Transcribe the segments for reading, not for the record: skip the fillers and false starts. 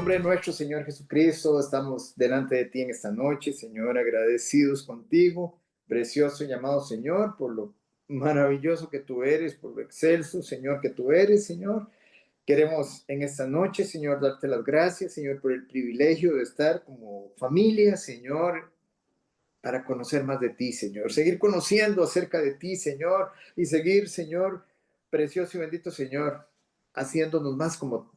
nombre de nuestro Señor Jesucristo, estamos delante de ti en esta noche, Señor, agradecidos contigo, precioso y amado Señor, por lo maravilloso que tú eres, por lo excelso, Señor, que tú eres, Señor. Queremos en esta noche, Señor, darte las gracias, Señor, por el privilegio de estar como familia, Señor, para conocer más de ti, Señor. Seguir conociendo acerca de ti, Señor, y seguir, Señor, precioso y bendito Señor, haciéndonos más como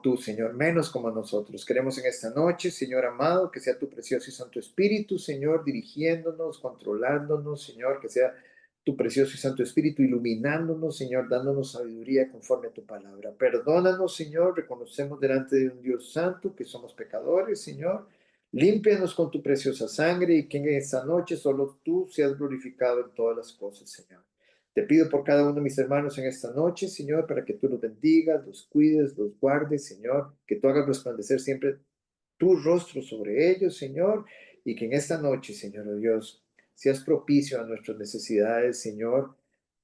tú, Señor, menos como nosotros. Queremos en esta noche, Señor amado, que sea tu precioso y santo Espíritu, Señor, dirigiéndonos, controlándonos, Señor, que sea tu precioso y santo Espíritu iluminándonos, Señor, dándonos sabiduría conforme a tu palabra. Perdónanos, Señor, reconocemos delante de un Dios santo que somos pecadores, Señor. Límpianos con tu preciosa sangre y que en esta noche solo tú seas glorificado en todas las cosas, Señor. Te pido por cada uno de mis hermanos en esta noche, Señor, para que tú los bendigas, los cuides, los guardes, Señor, que tú hagas resplandecer siempre tu rostro sobre ellos, Señor, y que en esta noche, Señor oh Dios, seas propicio a nuestras necesidades, Señor,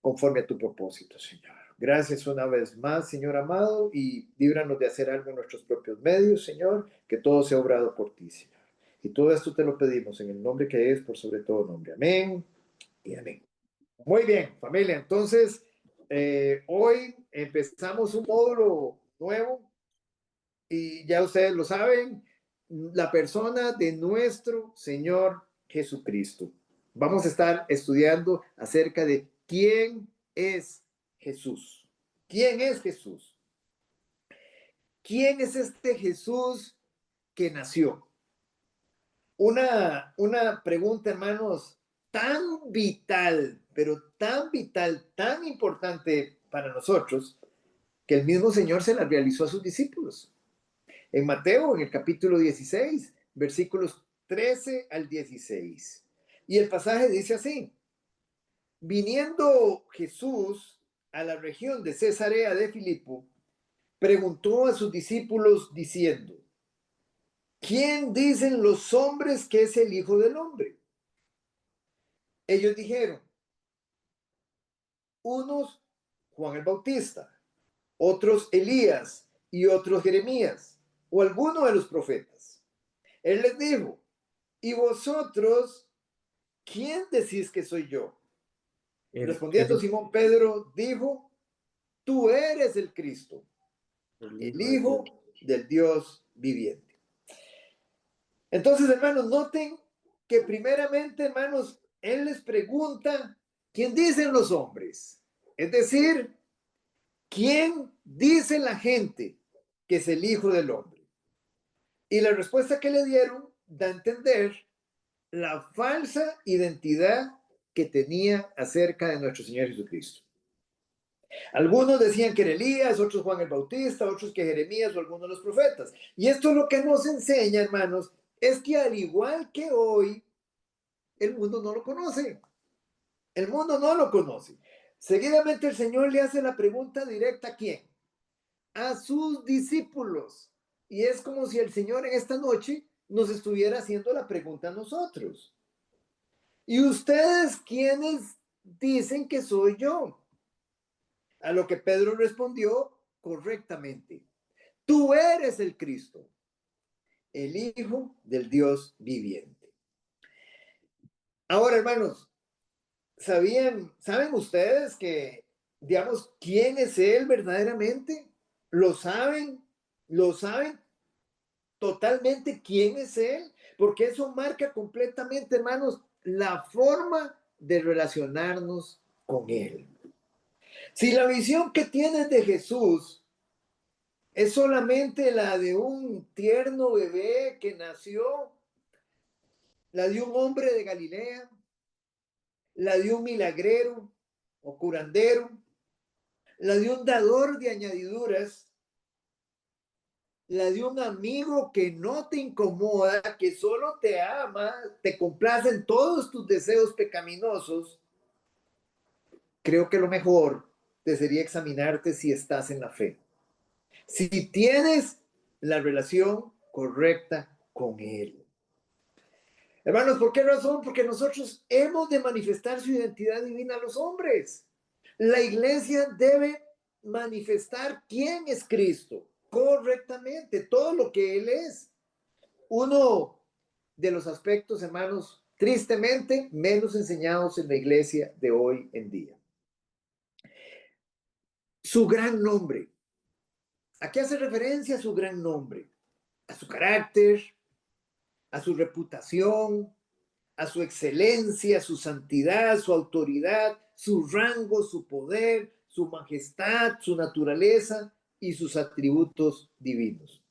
conforme a tu propósito, Señor. Gracias una vez más, Señor amado, y líbranos de hacer algo en nuestros propios medios, Señor, que todo sea obrado por ti, Señor. Y todo esto te lo pedimos en el nombre que es por sobre todo nombre. Amén y amén. Muy bien, familia. Entonces, hoy empezamos un módulo nuevo y ya ustedes lo saben, la persona de nuestro Señor Jesucristo. Vamos a estar estudiando acerca de quién es Jesús. ¿Quién es Jesús? ¿Quién es este Jesús que nació? Una pregunta, hermanos, tan vital, pero tan vital, tan importante para nosotros, que el mismo Señor se la realizó a sus discípulos. En Mateo, en el capítulo 16, versículos 13 al 16. Y el pasaje dice así: viniendo Jesús a la región de Cesarea de Filipo, preguntó a sus discípulos diciendo: ¿quién dicen los hombres que es el Hijo del Hombre? Ellos dijeron: unos Juan el Bautista, otros Elías y otros Jeremías o alguno de los profetas. Él les dijo: ¿y vosotros quién decís que soy yo? Respondiendo Simón Pedro dijo: tú eres el Cristo, el Hijo del Dios viviente. Entonces, hermanos, noten que primeramente, hermanos, él les pregunta: ¿quién dicen los hombres? Es decir, ¿quién dice la gente que es el Hijo del Hombre? Y la respuesta que le dieron da a entender la falsa identidad que tenía acerca de nuestro Señor Jesucristo. Algunos decían que era Elías, otros Juan el Bautista, otros que Jeremías o algunos de los profetas. Y esto es lo que nos enseña, hermanos, es que al igual que hoy, el mundo no lo conoce. El mundo no lo conoce. Seguidamente el Señor le hace la pregunta directa: ¿a quién? A sus discípulos. Y es como si el Señor en esta noche nos estuviera haciendo la pregunta a nosotros. ¿Y ustedes quiénes dicen que soy yo? A lo que Pedro respondió correctamente: tú eres el Cristo, el Hijo del Dios viviente. Ahora, hermanos, ¿saben ustedes que, digamos, quién es Él verdaderamente? ¿Lo saben? ¿Lo saben totalmente quién es Él? Porque eso marca completamente, hermanos, la forma de relacionarnos con Él. Si la visión que tienes de Jesús es solamente la de un tierno bebé que nació, la de un hombre de Galilea, la de un milagrero o curandero, la de un dador de añadiduras, la de un amigo que no te incomoda, que solo te ama, te complace en todos tus deseos pecaminosos, creo que lo mejor te sería examinarte si estás en la fe, si tienes la relación correcta con Él. Hermanos, ¿por qué razón? Porque nosotros hemos de manifestar su identidad divina a los hombres. La iglesia debe manifestar quién es Cristo, correctamente todo lo que Él es. Uno de los aspectos, hermanos, tristemente menos enseñados en la iglesia de hoy en día. Su gran nombre. ¿A qué hace referencia su gran nombre? A su carácter, a su reputación, a su excelencia, su santidad, su autoridad, su rango, su poder, su majestad, su naturaleza y sus atributos divinos.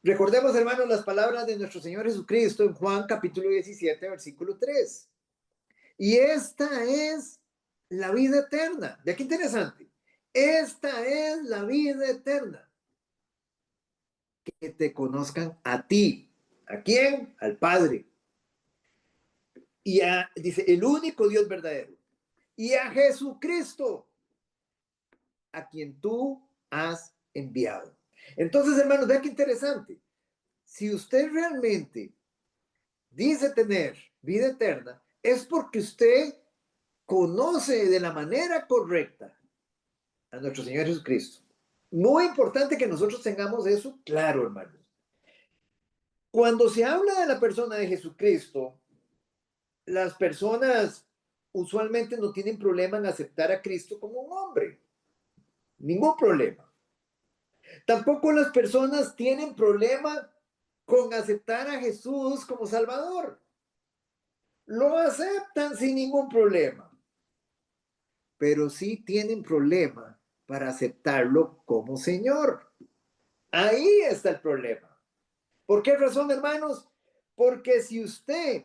Recordemos, hermanos, las palabras de nuestro Señor Jesucristo en Juan capítulo 17, versículo 3. Y esta es la vida eterna. ¿Ya qué interesante? Esta es la vida eterna. Que te conozcan a ti. ¿A quién? Al Padre. Dice, el único Dios verdadero. Y a Jesucristo, a quien tú has enviado. Entonces, hermanos, vean qué interesante. Si usted realmente dice tener vida eterna, es porque usted conoce de la manera correcta a nuestro Señor Jesucristo. Muy importante que nosotros tengamos eso claro, hermanos. Cuando se habla de la persona de Jesucristo, las personas usualmente no tienen problema en aceptar a Cristo como un hombre. Ningún problema. Tampoco las personas tienen problema con aceptar a Jesús como Salvador. Lo aceptan sin ningún problema. Pero sí tienen problema para aceptarlo como Señor. Ahí está el problema. ¿Por qué razón, hermanos? Porque si usted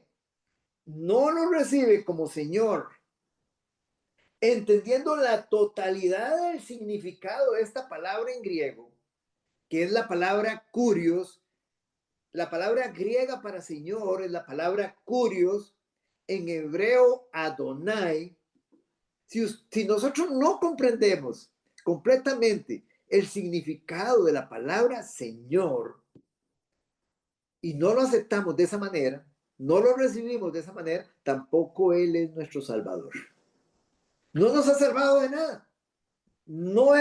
no lo recibe como Señor, entendiendo la totalidad del significado de esta palabra en griego, que es la palabra kurios, la palabra griega para Señor es la palabra kurios, en hebreo Adonai. Si nosotros no comprendemos completamente el significado de la palabra Señor y no lo aceptamos de esa manera, no lo recibimos de esa manera, tampoco Él es nuestro Salvador. No nos ha salvado de nada. No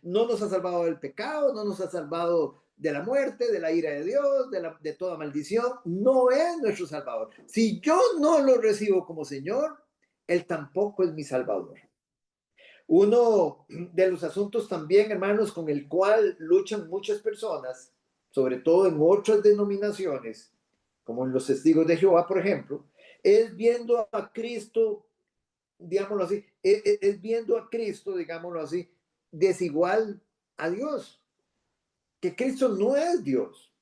nos ha salvado del pecado, no nos ha salvado de la muerte, de la ira de Dios, de toda maldición. No es nuestro Salvador. Si yo no lo recibo como Señor, Él tampoco es mi Salvador. Uno de los asuntos también, hermanos, con el cual luchan muchas personas, sobre todo en otras denominaciones, como en los testigos de Jehová, por ejemplo, es viendo a Cristo, digámoslo así, es viendo a Cristo, digámoslo así, desigual a Dios, que Cristo no es Dios.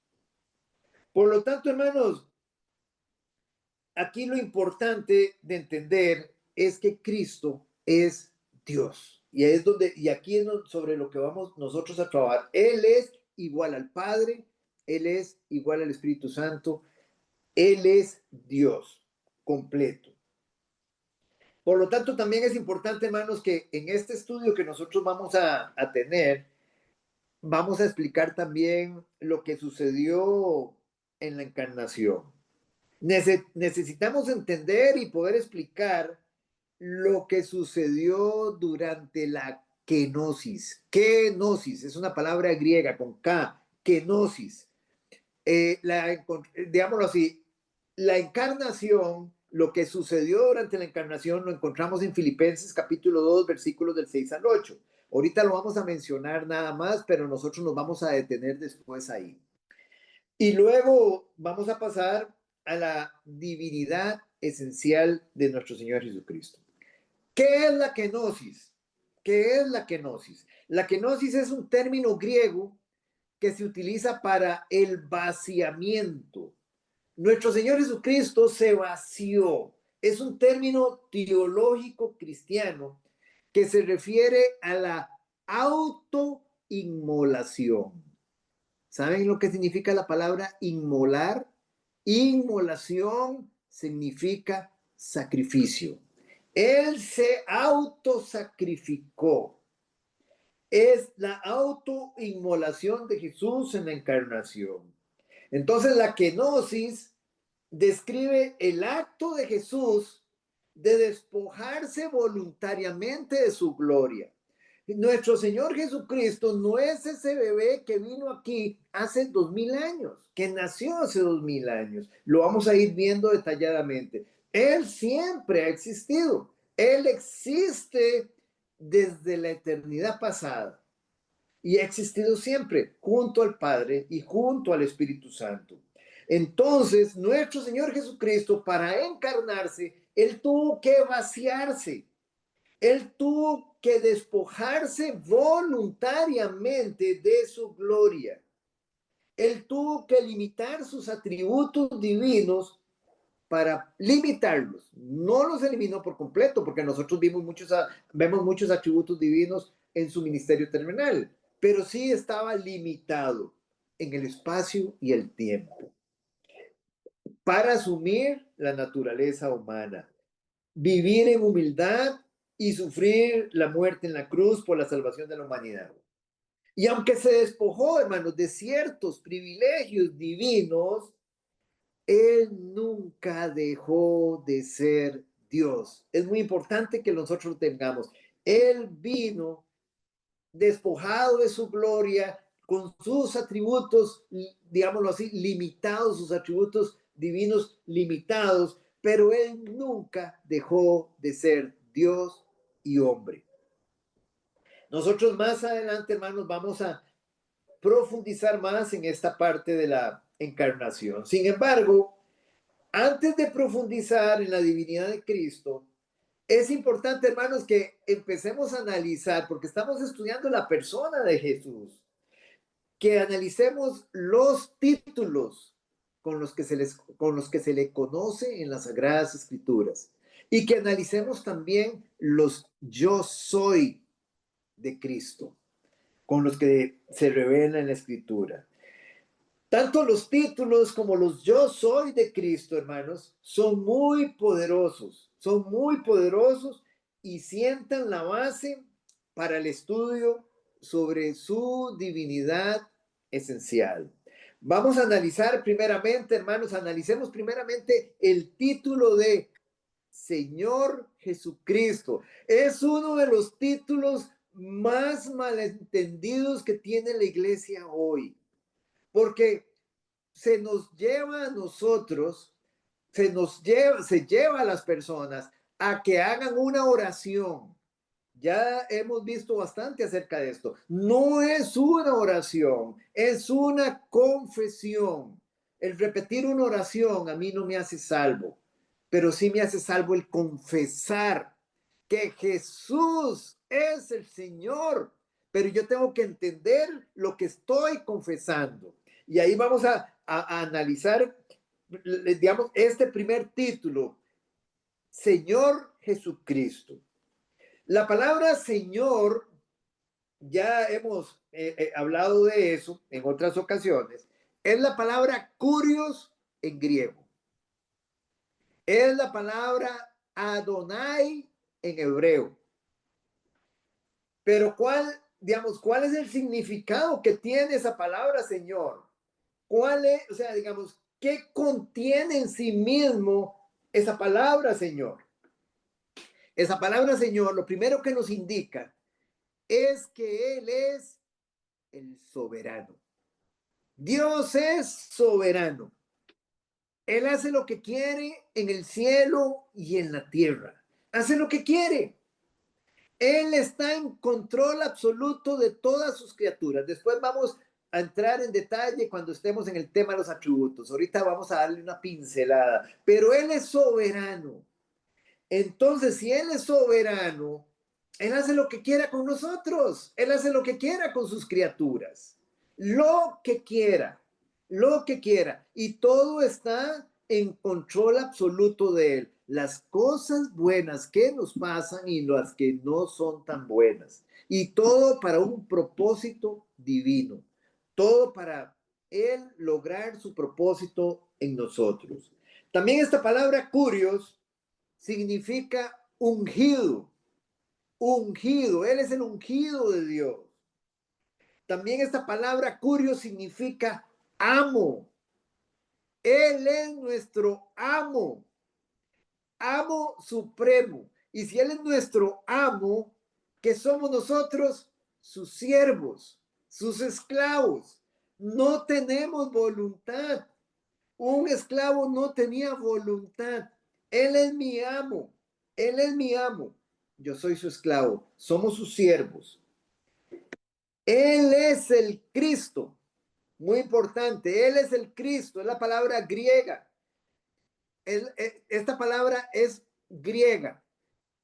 Por lo tanto, hermanos, aquí lo importante de entender es que Cristo es Dios. Y aquí es sobre lo que vamos nosotros a trabajar. Él es igual al Padre, Él es igual al Espíritu Santo, Él es Dios completo. Por lo tanto, también es importante, hermanos, que en este estudio que nosotros vamos a tener, vamos a explicar también lo que sucedió en la encarnación. Necesitamos entender y poder explicar lo que sucedió durante la kenosis. Kenosis es una palabra griega con K, kenosis. Digámoslo así, la encarnación, lo que sucedió durante la encarnación lo encontramos en Filipenses capítulo 2, versículos del 6 al 8. Ahorita lo vamos a mencionar nada más, pero nosotros nos vamos a detener después ahí. Y luego vamos a pasar a la divinidad esencial de nuestro Señor Jesucristo. ¿Qué es la kenosis? ¿Qué es la kenosis? La kenosis es un término griego que se utiliza para el vaciamiento. Nuestro Señor Jesucristo se vació. Es un término teológico cristiano que se refiere a la autoinmolación. ¿Saben lo que significa la palabra inmolar? Inmolación significa sacrificio. Él se autosacrificó. Es la autoinmolación de Jesús en la encarnación. Entonces la kenosis describe el acto de Jesús de despojarse voluntariamente de su gloria, Nuestro Señor Jesucristo no es ese bebé que vino aquí hace 2000 años, que nació hace 2000 años. Lo vamos a ir viendo detalladamente. Él siempre ha existido. Él existe desde la eternidad pasada y ha existido siempre junto al Padre y junto al Espíritu Santo. Entonces, nuestro Señor Jesucristo, para encarnarse, Él tuvo que vaciarse. Él tuvo que despojarse voluntariamente de su gloria. Él tuvo que limitar sus atributos divinos para limitarlos. No los eliminó por completo, porque nosotros vemos muchos atributos divinos en su ministerio terrenal, pero sí estaba limitado en el espacio y el tiempo para asumir la naturaleza humana, vivir en humildad y sufrir la muerte en la cruz por la salvación de la humanidad. Y aunque se despojó, hermanos, de ciertos privilegios divinos, Él nunca dejó de ser Dios. Es muy importante que nosotros tengamos. Él vino despojado de su gloria, con sus atributos, digámoslo así, limitados, sus atributos divinos limitados, pero Él nunca dejó de ser Dios y hombre. Nosotros más adelante, hermanos, vamos a profundizar más en esta parte de la encarnación. Sin embargo, antes de profundizar en la divinidad de Cristo, es importante, hermanos, que empecemos a analizar, porque estamos estudiando la persona de Jesús, que analicemos los títulos con los que se le conoce en las Sagradas Escrituras y que analicemos también los yo soy de Cristo, con los que se revela en la Escritura. Tanto los títulos como los yo soy de Cristo, hermanos, son muy poderosos y sientan la base para el estudio sobre su divinidad esencial. Vamos a analizar primeramente, hermanos, analicemos primeramente el título de Señor Jesucristo. Es uno de los títulos más malentendidos que tiene la iglesia hoy, porque se nos lleva a nosotros, se lleva a las personas a que hagan una oración. Ya hemos visto bastante acerca de esto. No es una oración, es una confesión. El repetir una oración a mí no me hace salvo, pero sí me hace salvo el confesar que Jesús es el Señor, pero yo tengo que entender lo que estoy confesando. Y ahí vamos a analizar, digamos, este primer título, Señor Jesucristo. La palabra Señor, ya hemos hablado de eso en otras ocasiones, es la palabra kurios en griego. Es la palabra Adonai en hebreo. Pero ¿cuál es el significado que tiene esa palabra, Señor? ¿Cuál es, o sea, digamos, qué contiene en sí mismo esa palabra, Señor? Esa palabra, Señor, lo primero que nos indica es que Él es el soberano. Dios es soberano. Él hace lo que quiere en el cielo y en la tierra. Hace lo que quiere. Él está en control absoluto de todas sus criaturas. Después vamos a entrar en detalle cuando estemos en el tema de los atributos. Ahorita vamos a darle una pincelada, pero Él es soberano. Entonces, si Él es soberano, Él hace lo que quiera con nosotros. Él hace lo que quiera con sus criaturas. Lo que quiera, lo que quiera. Y todo está en control absoluto de Él. Las cosas buenas que nos pasan y las que no son tan buenas. Y todo para un propósito divino. Todo para Él lograr su propósito en nosotros. También esta palabra curios significa ungido, ungido. Él es el ungido de Dios. También esta palabra curio significa amo. Él es nuestro amo supremo. Y si Él es nuestro amo, que somos nosotros sus siervos, sus esclavos. No tenemos voluntad. Un esclavo no tenía voluntad. Él es mi amo. Él es mi amo. Yo soy su esclavo. Somos sus siervos. Él es el Cristo. Muy importante. Él es el Cristo. Es la palabra griega. Esta palabra es griega.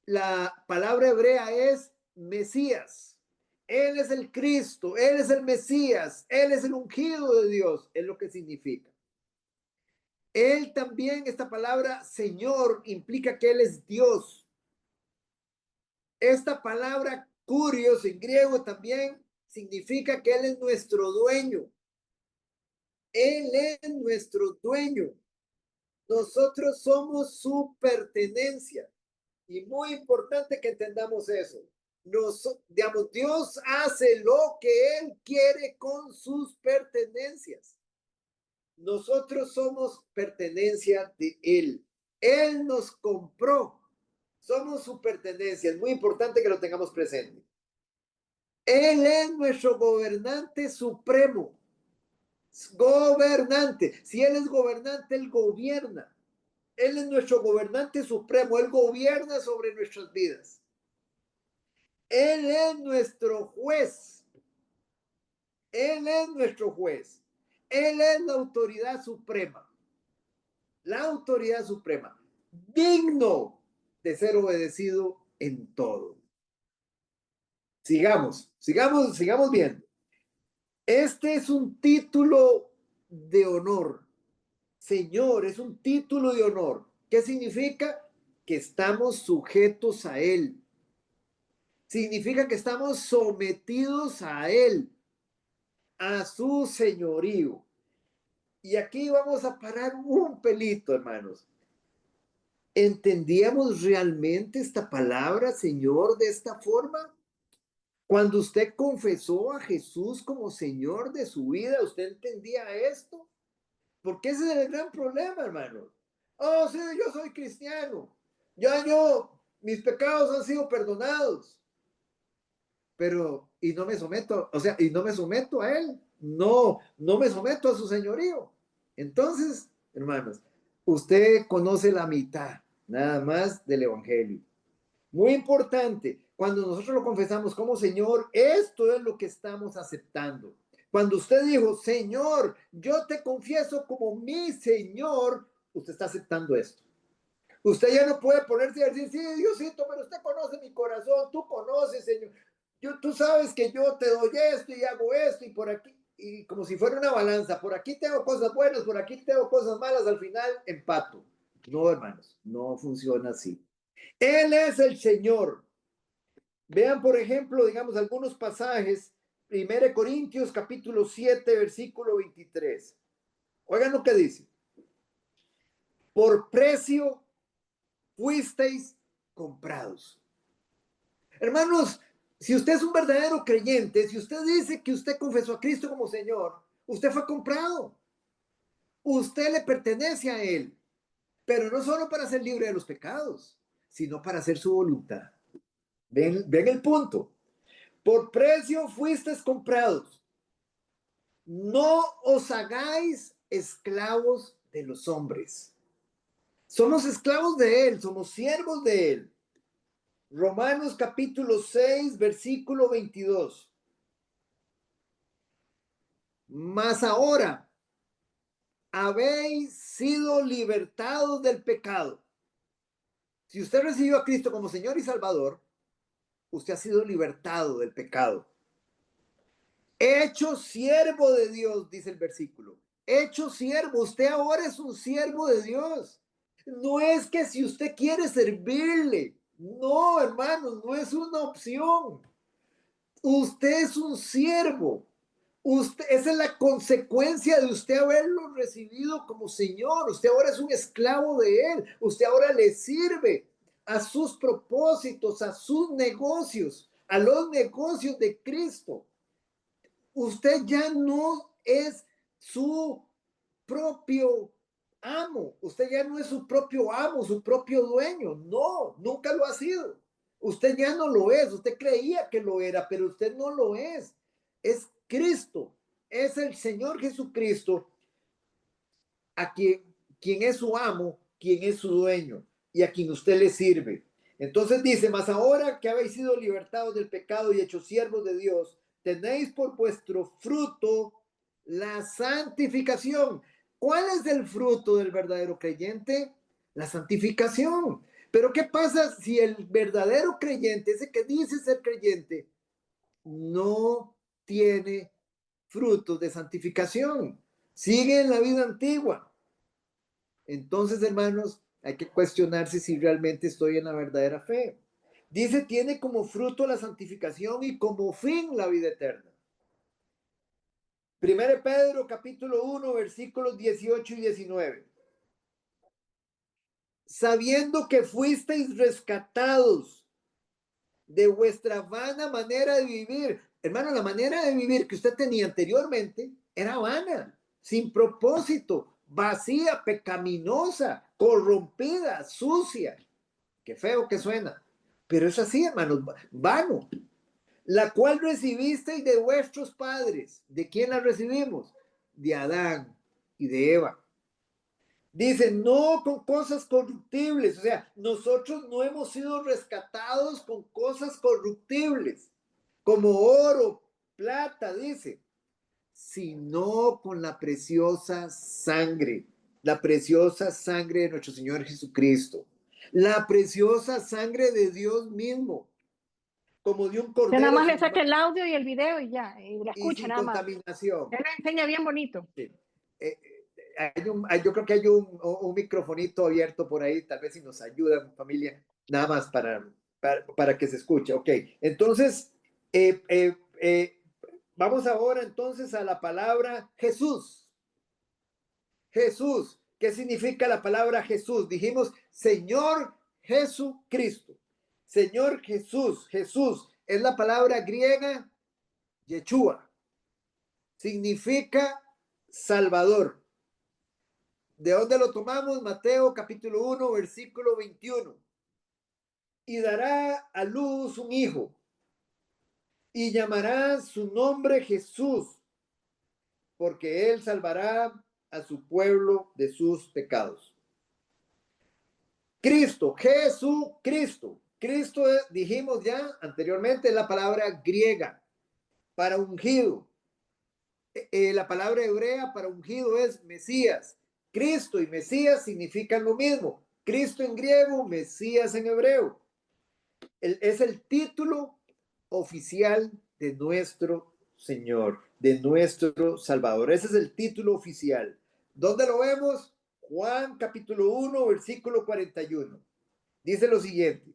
La palabra hebrea es Mesías. Él es el Cristo. Él es el Mesías. Él es el ungido de Dios. Es lo que significa. Él también, esta palabra Señor, implica que Él es Dios. Esta palabra curios en griego también significa que Él es nuestro dueño. Él es nuestro dueño. Nosotros somos su pertenencia. Y muy importante que entendamos eso. Digamos, Dios hace lo que Él quiere con sus pertenencias. Nosotros somos pertenencia de Él. Él nos compró. Somos su pertenencia. Es muy importante que lo tengamos presente. Él es nuestro gobernante supremo. Gobernante. Si Él es gobernante, Él gobierna. Él es nuestro gobernante supremo. Él gobierna sobre nuestras vidas. Él es nuestro juez. Él es nuestro juez. Él es la autoridad suprema. La autoridad suprema. Digno de ser obedecido en todo. Sigamos viendo. Este es un título de honor. Señor, es un título de honor. ¿Qué significa? Que estamos sujetos a Él. Significa que estamos sometidos a Él, a su señorío. Y aquí vamos a parar un pelito, hermanos. ¿Entendíamos realmente esta palabra, Señor, de esta forma? Cuando usted confesó a Jesús como Señor de su vida, ¿usted entendía esto? Porque ese es el gran problema, hermano. Oh, sí, yo soy cristiano. Mis pecados han sido perdonados. Pero, y no me someto, o sea, y no me someto a Él. No me someto a su señorío. Entonces, hermanos, usted conoce la mitad, nada más del Evangelio. Muy importante, cuando nosotros lo confesamos como Señor, esto es lo que estamos aceptando. Cuando usted dijo, Señor, yo te confieso como mi Señor, usted está aceptando esto. Usted ya no puede ponerse a decir, sí, Diosito, pero usted conoce mi corazón, tú conoces, Señor. Tú sabes que yo te doy esto y hago esto y por aquí, y como si fuera una balanza, por aquí tengo cosas buenas, por aquí tengo cosas malas, al final empato. No, hermanos, no funciona así. Él es el Señor. Vean, por ejemplo, digamos, algunos pasajes. 1 Corintios capítulo 7, versículo 23. Oigan lo que dice. Por precio fuisteis comprados. Hermanos, si usted es un verdadero creyente, si usted dice que usted confesó a Cristo como Señor, usted fue comprado. Usted le pertenece a Él, pero no solo para ser libre de los pecados, sino para hacer su voluntad. Ven el punto. Por precio fuisteis comprados. No os hagáis esclavos de los hombres. Somos esclavos de Él, somos siervos de Él. Romanos capítulo 6, versículo 22. Mas ahora habéis sido libertados del pecado. Si usted recibió a Cristo como Señor y Salvador, usted ha sido libertado del pecado. Hecho siervo de Dios, dice el versículo. Hecho siervo, usted ahora es un siervo de Dios. No es que si usted quiere servirle, no, hermanos, no es una opción. Usted es un siervo. Esa es la consecuencia de usted haberlo recibido como Señor. Usted ahora es un esclavo de Él. Usted ahora le sirve a sus propósitos, a sus negocios, a los negocios de Cristo. Usted ya no es su propio amo. Usted ya no es su propio amo, su propio dueño. No, nunca lo ha sido. Usted ya no lo es, usted creía que lo era, pero usted no lo es. Es Cristo, es el Señor Jesucristo, a quien es su amo, quien es su dueño y a quien usted le sirve. Entonces dice, mas ahora que habéis sido libertados del pecado y hechos siervos de Dios, tenéis por vuestro fruto la santificación. ¿Cuál es el fruto del verdadero creyente? La santificación. Pero ¿qué pasa si el verdadero creyente, ese que dice ser creyente, no tiene frutos de santificación? Sigue en la vida antigua. Entonces, hermanos, hay que cuestionarse si realmente estoy en la verdadera fe. Dice, tiene como fruto la santificación y como fin la vida eterna. 1 Pedro capítulo 1, versículos 18 y 19. Sabiendo que fuisteis rescatados de vuestra vana manera de vivir. Hermano, la manera de vivir que usted tenía anteriormente era vana, sin propósito, vacía, pecaminosa, corrompida, sucia. Qué feo que suena. Pero es así, hermanos, vano. La cual recibisteis de vuestros padres. ¿De quién la recibimos? De Adán y de Eva. Dice, no con cosas corruptibles. O sea, nosotros no hemos sido rescatados con cosas corruptibles, como oro, plata, dice, sino con la preciosa sangre de nuestro Señor Jesucristo, la preciosa sangre de Dios mismo, como de un Que nada cordero más le sin, saque el audio y el video y ya, y la y escucha sin nada más. contaminación. Él le enseña bien bonito. Sí. Yo creo que hay un microfonito abierto por ahí, tal vez si nos ayuda, familia, nada más para que se escuche. Ok, entonces, vamos ahora entonces a la palabra Jesús. Jesús, ¿qué significa la palabra Jesús? Dijimos, Señor Jesucristo. Señor Jesús, Jesús es la palabra griega Yeshua. Significa Salvador. ¿De dónde lo tomamos? Mateo capítulo 1, versículo 21. Y dará a luz un hijo, y llamará su nombre Jesús, porque él salvará a su pueblo de sus pecados. Cristo, Jesucristo. Cristo, dijimos ya anteriormente, es la palabra griega para ungido. La palabra hebrea para ungido es Mesías. Cristo y Mesías significan lo mismo. Cristo en griego, Mesías en hebreo. Es el título oficial de nuestro Señor, de nuestro Salvador. Ese es el título oficial. ¿Dónde lo vemos? Juan capítulo 1, versículo 41. Dice lo siguiente.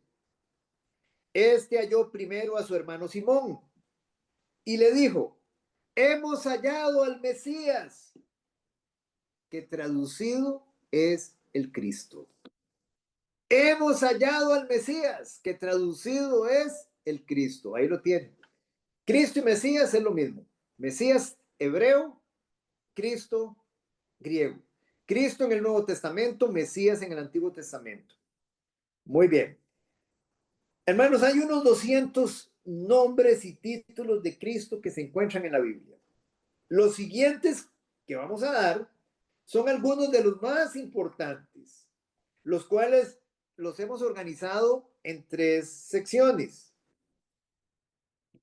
Este halló primero a su hermano Simón y le dijo, hemos hallado al Mesías, que traducido es el Cristo. Hemos hallado al Mesías, que traducido es el Cristo. Ahí lo tienen. Cristo y Mesías es lo mismo. Mesías hebreo, Cristo griego. Cristo en el Nuevo Testamento, Mesías en el Antiguo Testamento. Muy bien. Hermanos, hay unos 200 nombres y títulos de Cristo que se encuentran en la Biblia. Los siguientes que vamos a dar son algunos de los más importantes, los cuales los hemos organizado en 3 secciones.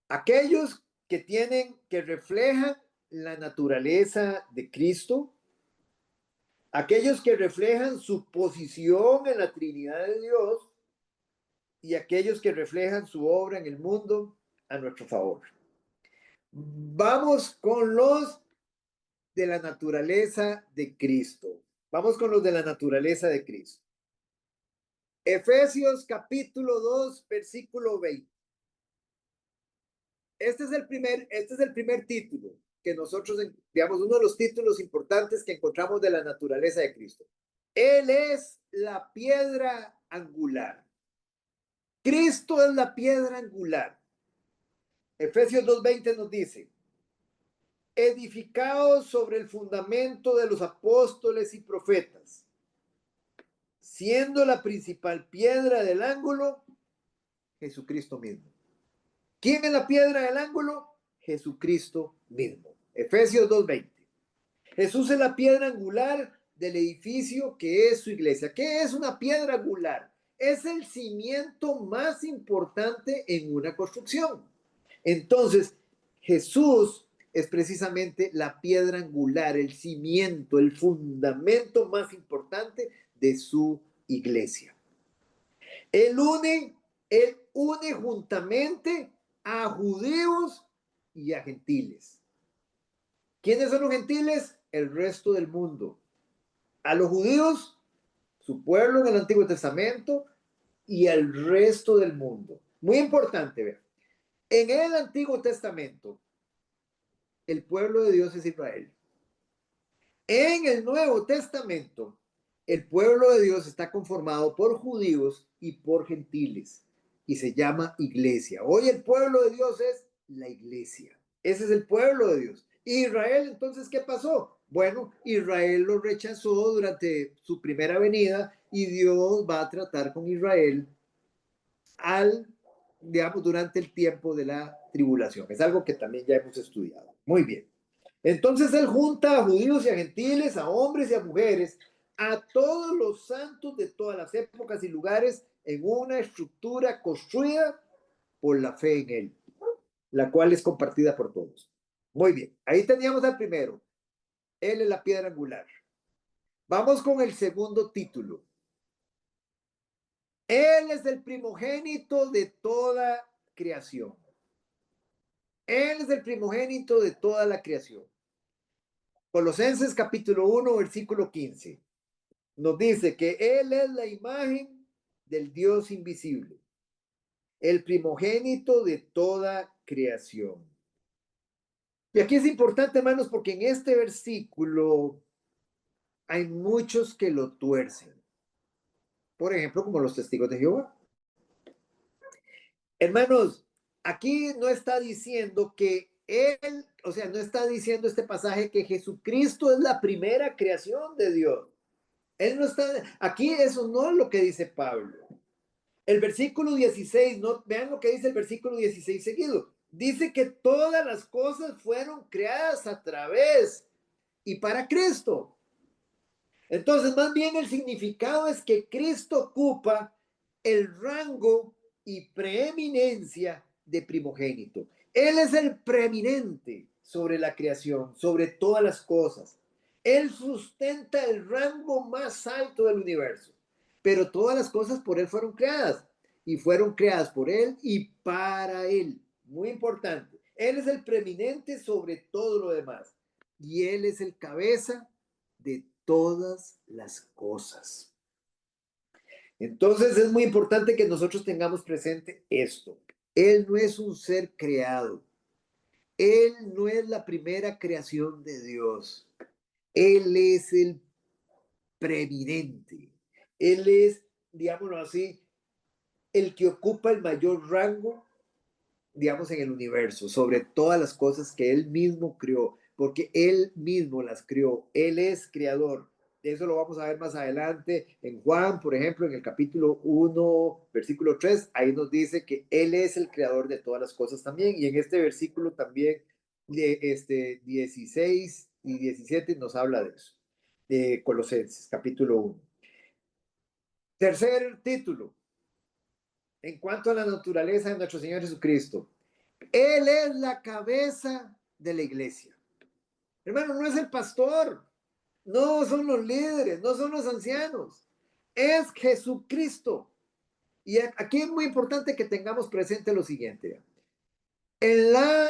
Aquellos que reflejan la naturaleza de Cristo, aquellos que reflejan su posición en la Trinidad de Dios y aquellos que reflejan su obra en el mundo a nuestro favor. Vamos con los de la naturaleza de Cristo. Vamos con los de la naturaleza de Cristo. Efesios capítulo 2, versículo 20. Este es el primer título que nosotros, digamos, uno de los títulos importantes que encontramos de la naturaleza de Cristo. Él es la piedra angular. Cristo es la piedra angular. Efesios 2:20 nos dice, edificados sobre el fundamento de los apóstoles y profetas, siendo la principal piedra del ángulo Jesucristo mismo. ¿Quién es la piedra del ángulo? Jesucristo mismo. Efesios 2:20. Jesús es la piedra angular del edificio que es su iglesia. ¿Qué es una piedra angular? Es el cimiento más importante en una construcción. Entonces, Jesús es precisamente la piedra angular, el cimiento, el fundamento más importante de su iglesia. Él une juntamente a judíos y a gentiles. ¿Quiénes son los gentiles? El resto del mundo. A los judíos, su pueblo en el Antiguo Testamento, y al resto del mundo. Muy importante ver. En el Antiguo Testamento, el pueblo de Dios es Israel. En el Nuevo Testamento, el pueblo de Dios está conformado por judíos y por gentiles y se llama iglesia. Hoy el pueblo de Dios es la iglesia. Ese es el pueblo de Dios. Israel, entonces, ¿qué pasó? Bueno, Israel lo rechazó durante su primera venida y Dios va a tratar con Israel durante el tiempo de la tribulación. Es algo que también ya hemos estudiado. Muy bien. Entonces él junta a judíos y a gentiles, a hombres y a mujeres, a todos los santos de todas las épocas y lugares en una estructura construida por la fe en él, la cual es compartida por todos. Muy bien, ahí teníamos al primero. Él es la piedra angular. Vamos con el segundo título. Él es el primogénito de toda creación. Él es el primogénito de toda la creación. Colosenses capítulo 1, versículo 15. Nos dice que Él es la imagen del Dios invisible, el primogénito de toda creación. Y aquí es importante, hermanos, porque en este versículo hay muchos que lo tuercen. Por ejemplo, como los testigos de Jehová. Hermanos, aquí no está diciendo que Él, o sea, no está diciendo este pasaje que Jesucristo es la primera creación de Dios. Él no está, aquí eso no es lo que dice Pablo. El versículo 16, no, vean lo que dice el versículo 16 seguido. Dice que todas las cosas fueron creadas a través y para Cristo. Entonces, más bien el significado es que Cristo ocupa el rango y preeminencia de primogénito. Él es el preeminente sobre la creación, sobre todas las cosas. Él sustenta el rango más alto del universo. Pero todas las cosas por Él fueron creadas. Y fueron creadas por Él y para Él. Muy importante. Él es el preeminente sobre todo lo demás. Y Él es el cabeza de todas las cosas. Entonces es muy importante que nosotros tengamos presente esto. Él no es un ser creado. Él no es la primera creación de Dios. Él es el preeminente. Él es, digámoslo así, el que ocupa el mayor rango, digamos, en el universo, sobre todas las cosas que Él mismo creó, porque Él mismo las creó. Él es creador. Eso lo vamos a ver más adelante en Juan, por ejemplo, en el capítulo 1, versículo 3, ahí nos dice que Él es el creador de todas las cosas también, y en este versículo también, de 16 y 17 nos habla de eso, de Colosenses, capítulo 1. Tercer título, en cuanto a la naturaleza de nuestro Señor Jesucristo. Él es la cabeza de la iglesia. Hermano, no es el pastor, no son los líderes, no son los ancianos, es Jesucristo. Y aquí es muy importante que tengamos presente lo siguiente. En la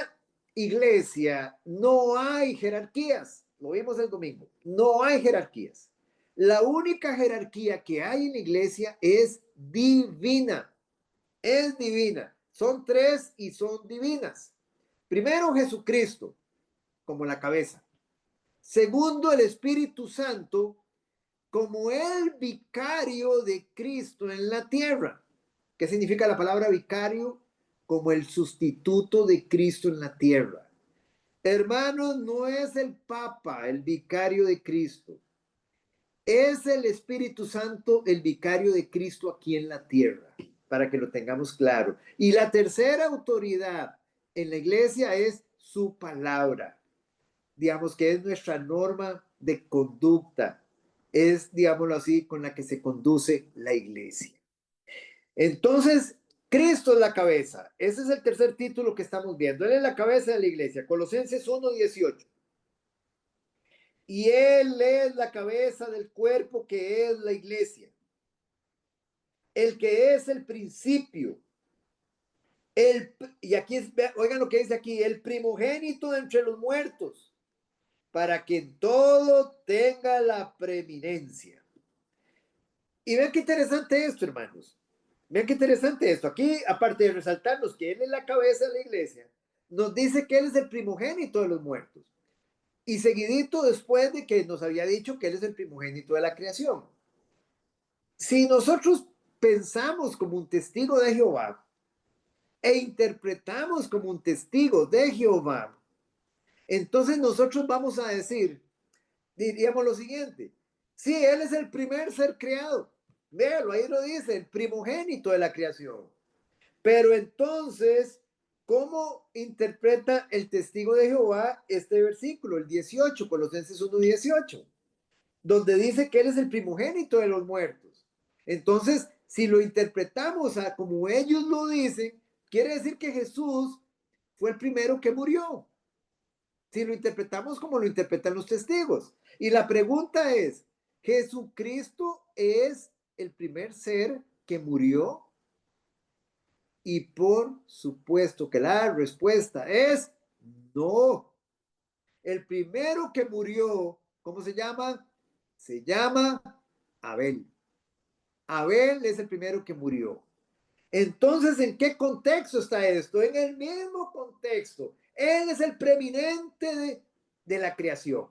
iglesia no hay jerarquías, lo vimos el domingo, no hay jerarquías. La única jerarquía que hay en la iglesia es divina, es divina. Son tres y son divinas. Primero, Jesucristo, como la cabeza. Segundo, el Espíritu Santo, como el vicario de Cristo en la tierra. ¿Qué significa la palabra vicario? Como el sustituto de Cristo en la tierra. Hermanos, no es el Papa el vicario de Cristo. Es el Espíritu Santo el vicario de Cristo aquí en la tierra. para que lo tengamos claro. Y la tercera autoridad en la iglesia es su palabra, digamos que es nuestra norma de conducta, es, digámoslo así, con la que se conduce la iglesia. Entonces, Cristo es la cabeza. Ese es el tercer título que estamos viendo. Él es la cabeza de la iglesia. Colosenses 1:18. Y Él es la cabeza del cuerpo que es la iglesia. El que es el principio. Y aquí, oigan lo que dice aquí, el primogénito entre los muertos, para que en todo tenga la preeminencia. Y vean qué interesante esto, hermanos. Vean qué interesante esto. Aquí, aparte de resaltarnos que Él es la cabeza de la iglesia, nos dice que Él es el primogénito de los muertos. Y seguidito después de que nos había dicho que Él es el primogénito de la creación. Si nosotros pensamos como un testigo de Jehová e interpretamos como un testigo de Jehová, entonces nosotros vamos a decir, diríamos lo siguiente: sí, Él es el primer ser creado. Véalo, ahí lo dice, el primogénito de la creación. Pero entonces, ¿cómo interpreta el testigo de Jehová este versículo, el 18, Colosenses 1:18, donde dice que Él es el primogénito de los muertos? Entonces, si lo interpretamos a como ellos lo dicen, quiere decir que Jesús fue el primero que murió. Si lo interpretamos como lo interpretan los testigos. Y la pregunta es, ¿Jesucristo es el primer ser que murió? Y por supuesto que la respuesta es no. El primero que murió, ¿cómo se llama? Se llama Abel. Abel es el primero que murió. Entonces, ¿en qué contexto está esto? En el mismo contexto. Él es el preeminente de la creación.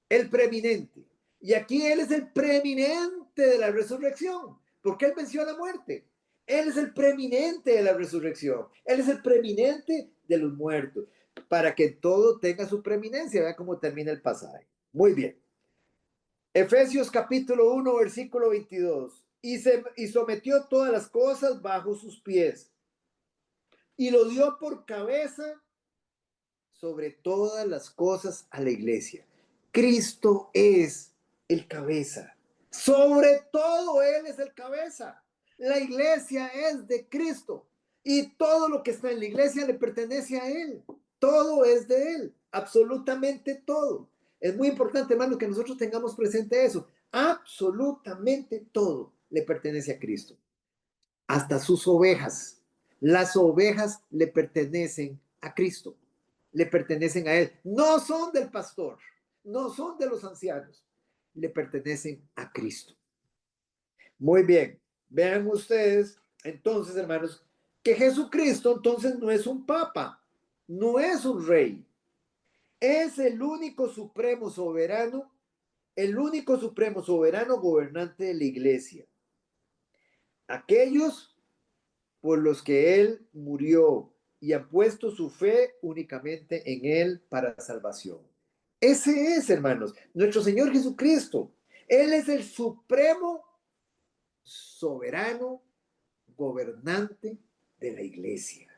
El preeminente. Y aquí Él es el preeminente de la resurrección, porque Él venció la muerte. Él es el preeminente de la resurrección. Él es el preeminente de los muertos, para que todo tenga su preeminencia. Vea cómo termina el pasaje. Muy bien. Efesios capítulo 1, versículo 22. Y sometió todas las cosas bajo sus pies, y lo dio por cabeza sobre todas las cosas a la iglesia. Cristo es el cabeza. Sobre todo Él es el cabeza. La iglesia es de Cristo. Y todo lo que está en la iglesia le pertenece a Él. Todo es de Él. Absolutamente todo. Es muy importante, hermano, que nosotros tengamos presente eso. Absolutamente todo le pertenece a Cristo. Hasta sus ovejas. Las ovejas le pertenecen a Cristo, le pertenecen a Él. No son del pastor, no son de los ancianos, le pertenecen a Cristo. Muy bien, vean ustedes, entonces, hermanos, que Jesucristo entonces no es un papa, no es un rey, es el único supremo soberano, el único supremo soberano gobernante de la iglesia. Aquellos por los que Él murió y han puesto su fe únicamente en Él para salvación. Ese es, hermanos, nuestro Señor Jesucristo. Él es el supremo, soberano, gobernante de la iglesia.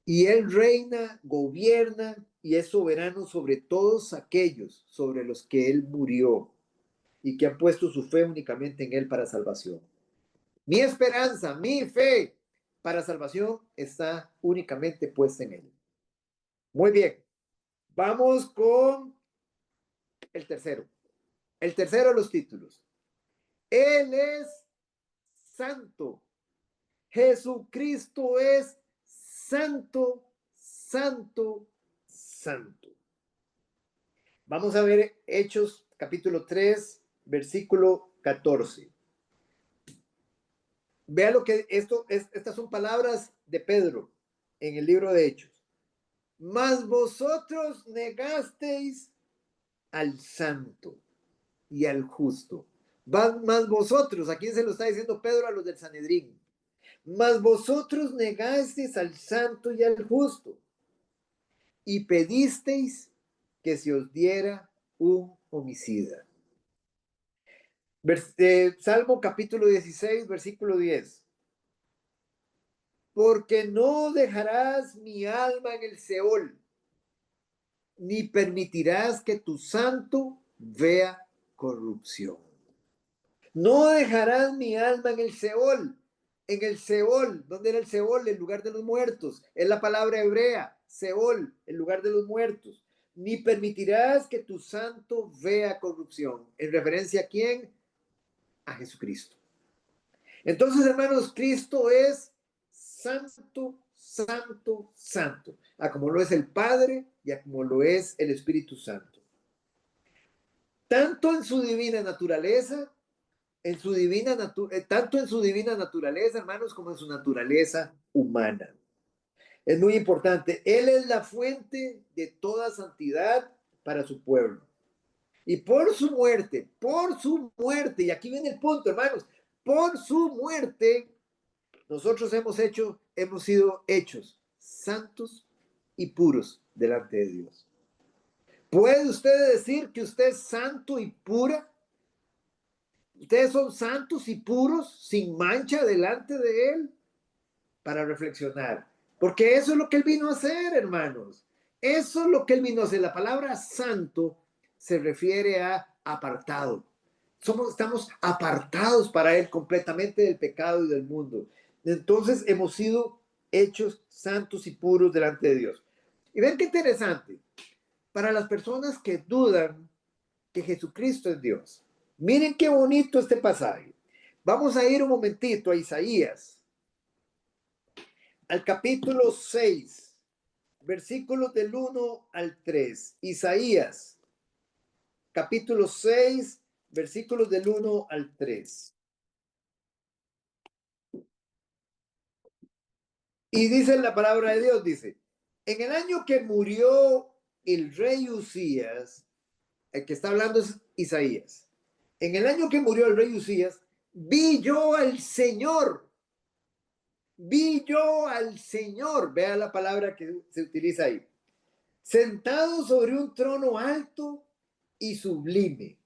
Y Él reina, gobierna y es soberano sobre todos aquellos sobre los que Él murió y que han puesto su fe únicamente en Él para salvación. Mi esperanza, mi fe para salvación está únicamente puesta en Él. Muy bien, vamos con el tercero. El tercero de los títulos. Él es santo. Jesucristo es santo, santo, santo. Vamos a ver Hechos capítulo 3, versículo 14. Vea lo que estas son palabras de Pedro en el libro de Hechos. Mas vosotros negasteis al santo y al justo. Mas vosotros, ¿a quién se lo está diciendo Pedro? A los del Sanedrín. Mas vosotros negasteis al santo y al justo y pedisteis que se os diera un homicida. Salmo capítulo 16, versículo 10. porque no dejarás mi alma en el Seol, ni permitirás que tu santo vea corrupción. No dejarás mi alma en el Seol. En el Seol, ¿dónde era el Seol? El lugar de los muertos. Es la palabra hebrea, Seol, el lugar de los muertos. Ni permitirás que tu santo vea corrupción. ¿En referencia a quién? A Jesucristo. Entonces, hermanos, Cristo es santo, santo, santo. A como lo es el Padre y a como lo es el Espíritu Santo. Tanto en su divina naturaleza, tanto en su divina naturaleza, hermanos, como en su naturaleza humana. Es muy importante. Él es la fuente de toda santidad para su pueblo. Y por su muerte, y aquí viene el punto, hermanos, por su muerte, nosotros hemos sido hechos santos y puros delante de Dios. ¿Puede usted decir que usted es santo y pura? Ustedes son santos y puros, sin mancha delante de Él, para reflexionar. Porque eso es lo que Él vino a hacer, hermanos. Eso es lo que Él vino a hacer. La palabra santo se refiere a apartado. Estamos apartados para Él completamente del pecado y del mundo. Entonces hemos sido hechos santos y puros delante de Dios. Y ven qué interesante. Para las personas que dudan que Jesucristo es Dios. Miren qué bonito este pasaje. Vamos a ir un momentito a Isaías, al capítulo 6, versículos del 1 al 3. Isaías, capítulo 6, versículos del 1 al 3. Y dice la palabra de Dios, dice, en el año que murió el rey Usías, el que está hablando es Isaías, en el año que murió el rey Usías, vi yo al Señor. Vi yo al Señor, vea la palabra que se utiliza ahí, sentado sobre un trono alto y sublime,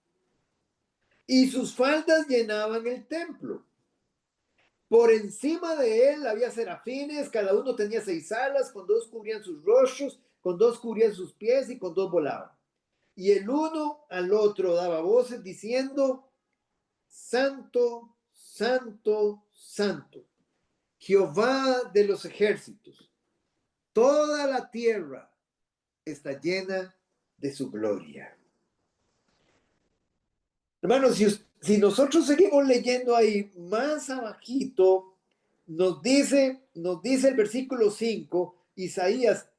y sus faldas llenaban el templo. Por encima de él había serafines, cada uno tenía 6 alas, con 2 cubrían sus rostros, con 2 cubrían sus pies y con 2 volaban. Y el uno al otro daba voces diciendo, Santo, Santo, Santo, Jehová de los ejércitos. Toda la tierra está llena de su gloria. Hermanos, si nosotros seguimos leyendo ahí, más abajito, nos dice el versículo 5, Isaías,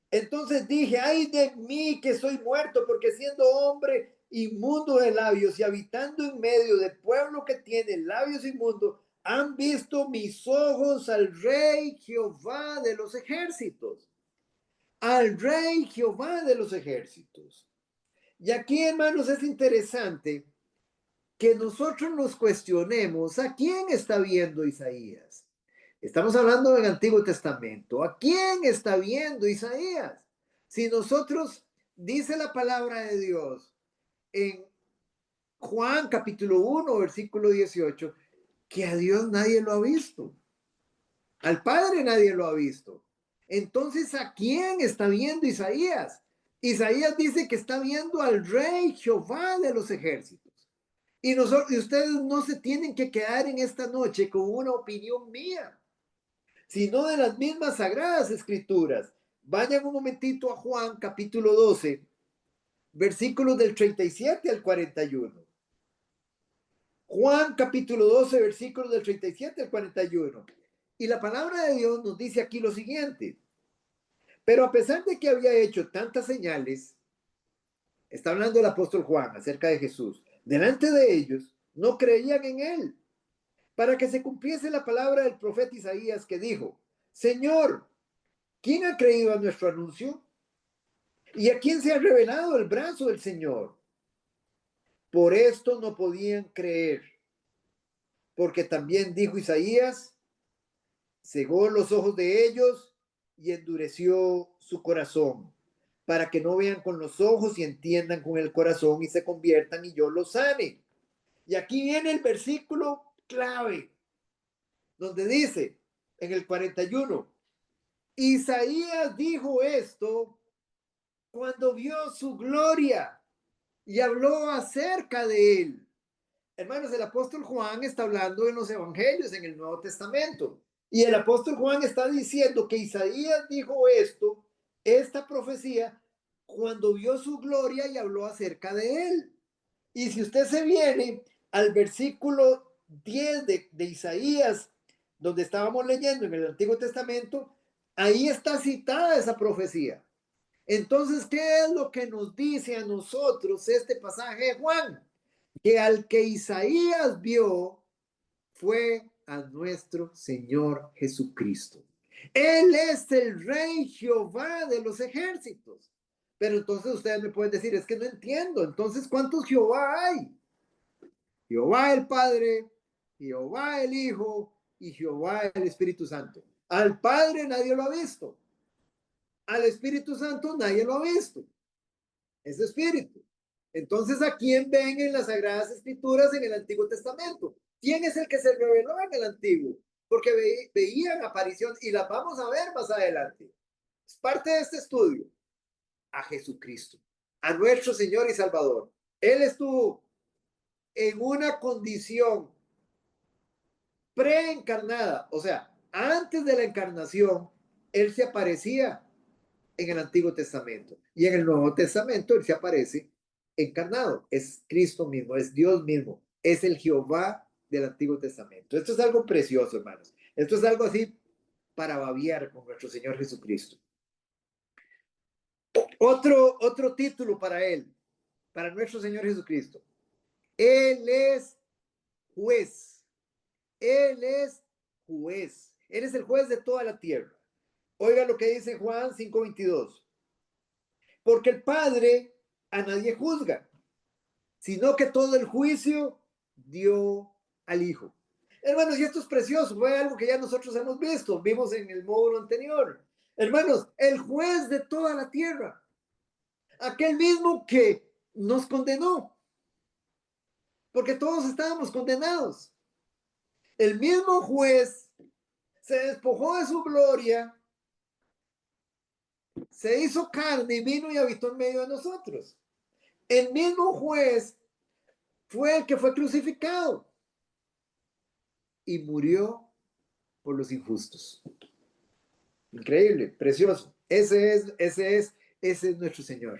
entonces dije, ay de mí que soy muerto, porque siendo hombre inmundo de labios y habitando en medio de pueblo que tiene labios inmundos, han visto mis ojos al Rey Jehová de los ejércitos. Al Rey Jehová de los ejércitos. Y aquí, hermanos, es interesante que nosotros nos cuestionemos a quién está viendo Isaías. Estamos hablando del Antiguo Testamento. ¿A quién está viendo Isaías? Si nosotros, dice la palabra de Dios en Juan capítulo 1, versículo 18, que a Dios nadie lo ha visto. Al Padre nadie lo ha visto. Entonces, ¿a quién está viendo Isaías? Isaías dice que está viendo al Rey Jehová de los ejércitos. Y ustedes no se tienen que quedar en esta noche con una opinión mía, sino de las mismas sagradas escrituras. Vayan un momentito a Juan capítulo 12, versículos del 37 al 41. Juan capítulo 12, versículos del 37 al 41. Y la palabra de Dios nos dice aquí lo siguiente. Pero a pesar de que había hecho tantas señales, está hablando el apóstol Juan acerca de Jesús, delante de ellos no creían en él, para que se cumpliese la palabra del profeta Isaías que dijo, Señor, ¿quién ha creído a nuestro anuncio? ¿Y a quién se ha revelado el brazo del Señor? Por esto no podían creer, porque también dijo Isaías, cegó los ojos de ellos y endureció su corazón, para que no vean con los ojos y entiendan con el corazón y se conviertan y yo los sane. Y aquí viene el versículo clave, donde dice, en el 41. Isaías dijo esto cuando vio su gloria y habló acerca de él. Hermanos, el apóstol Juan está hablando en los evangelios, en el Nuevo Testamento. Y el apóstol Juan está diciendo que Isaías dijo esto, esta profecía, cuando vio su gloria y habló acerca de él. Y si usted se viene al versículo 10 de Isaías, donde estábamos leyendo en el Antiguo Testamento, ahí está citada esa profecía. Entonces, ¿qué es lo que nos dice a nosotros este pasaje de Juan? Que al que Isaías vio fue a nuestro Señor Jesucristo. Él es el Rey Jehová de los ejércitos. Pero entonces ustedes me pueden decir, es que no entiendo. Entonces, ¿cuántos Jehová hay? Jehová el Padre, Jehová el Hijo y Jehová el Espíritu Santo. Al Padre nadie lo ha visto. Al Espíritu Santo nadie lo ha visto. Es Espíritu. Entonces, ¿a quién ven en las Sagradas Escrituras en el Antiguo Testamento? ¿Quién es el que se reveló en el Antiguo? Porque veían aparición y las vamos a ver más adelante. Es parte de este estudio. A Jesucristo, a nuestro Señor y Salvador. Él estuvo en una condición preencarnada, o sea, antes de la encarnación, Él se aparecía en el Antiguo Testamento y en el Nuevo Testamento Él se aparece encarnado. Es Cristo mismo, es Dios mismo, es el Jehová del Antiguo Testamento. Esto es algo precioso, hermanos. Esto es algo así para babiar con nuestro Señor Jesucristo. Otro título para Él, para nuestro Señor Jesucristo. Él es juez. Él es juez. Él es el juez de toda la tierra. Oiga lo que dice Juan 5:22. Porque el Padre a nadie juzga, sino que todo el juicio dio al Hijo. Hermanos, y esto es precioso, fue algo que ya nosotros hemos visto, vimos en el módulo anterior. Hermanos, el juez de toda la tierra, aquel mismo que nos condenó, porque todos estábamos condenados. El mismo juez se despojó de su gloria, se hizo carne y vino y habitó en medio de nosotros. El mismo juez fue el que fue crucificado y murió por los injustos. Increíble, precioso. Ese es nuestro Señor.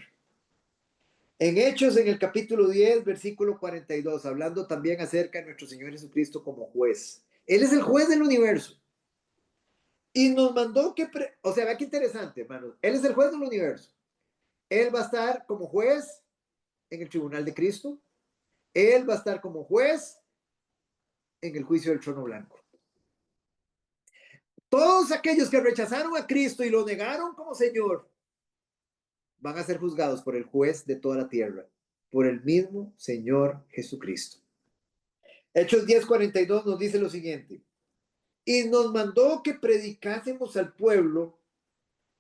En Hechos, en el capítulo 10, versículo 42, hablando también acerca de nuestro Señor Jesucristo como juez. Él es el juez del universo. Y nos mandó o sea, vea qué interesante, hermanos. Él es el juez del universo. Él va a estar como juez en el tribunal de Cristo. Él va a estar como juez en el juicio del trono blanco. Todos aquellos que rechazaron a Cristo y lo negaron como Señor van a ser juzgados por el juez de toda la tierra, por el mismo Señor Jesucristo. Hechos 10:42 nos dice lo siguiente. Y nos mandó que predicásemos al pueblo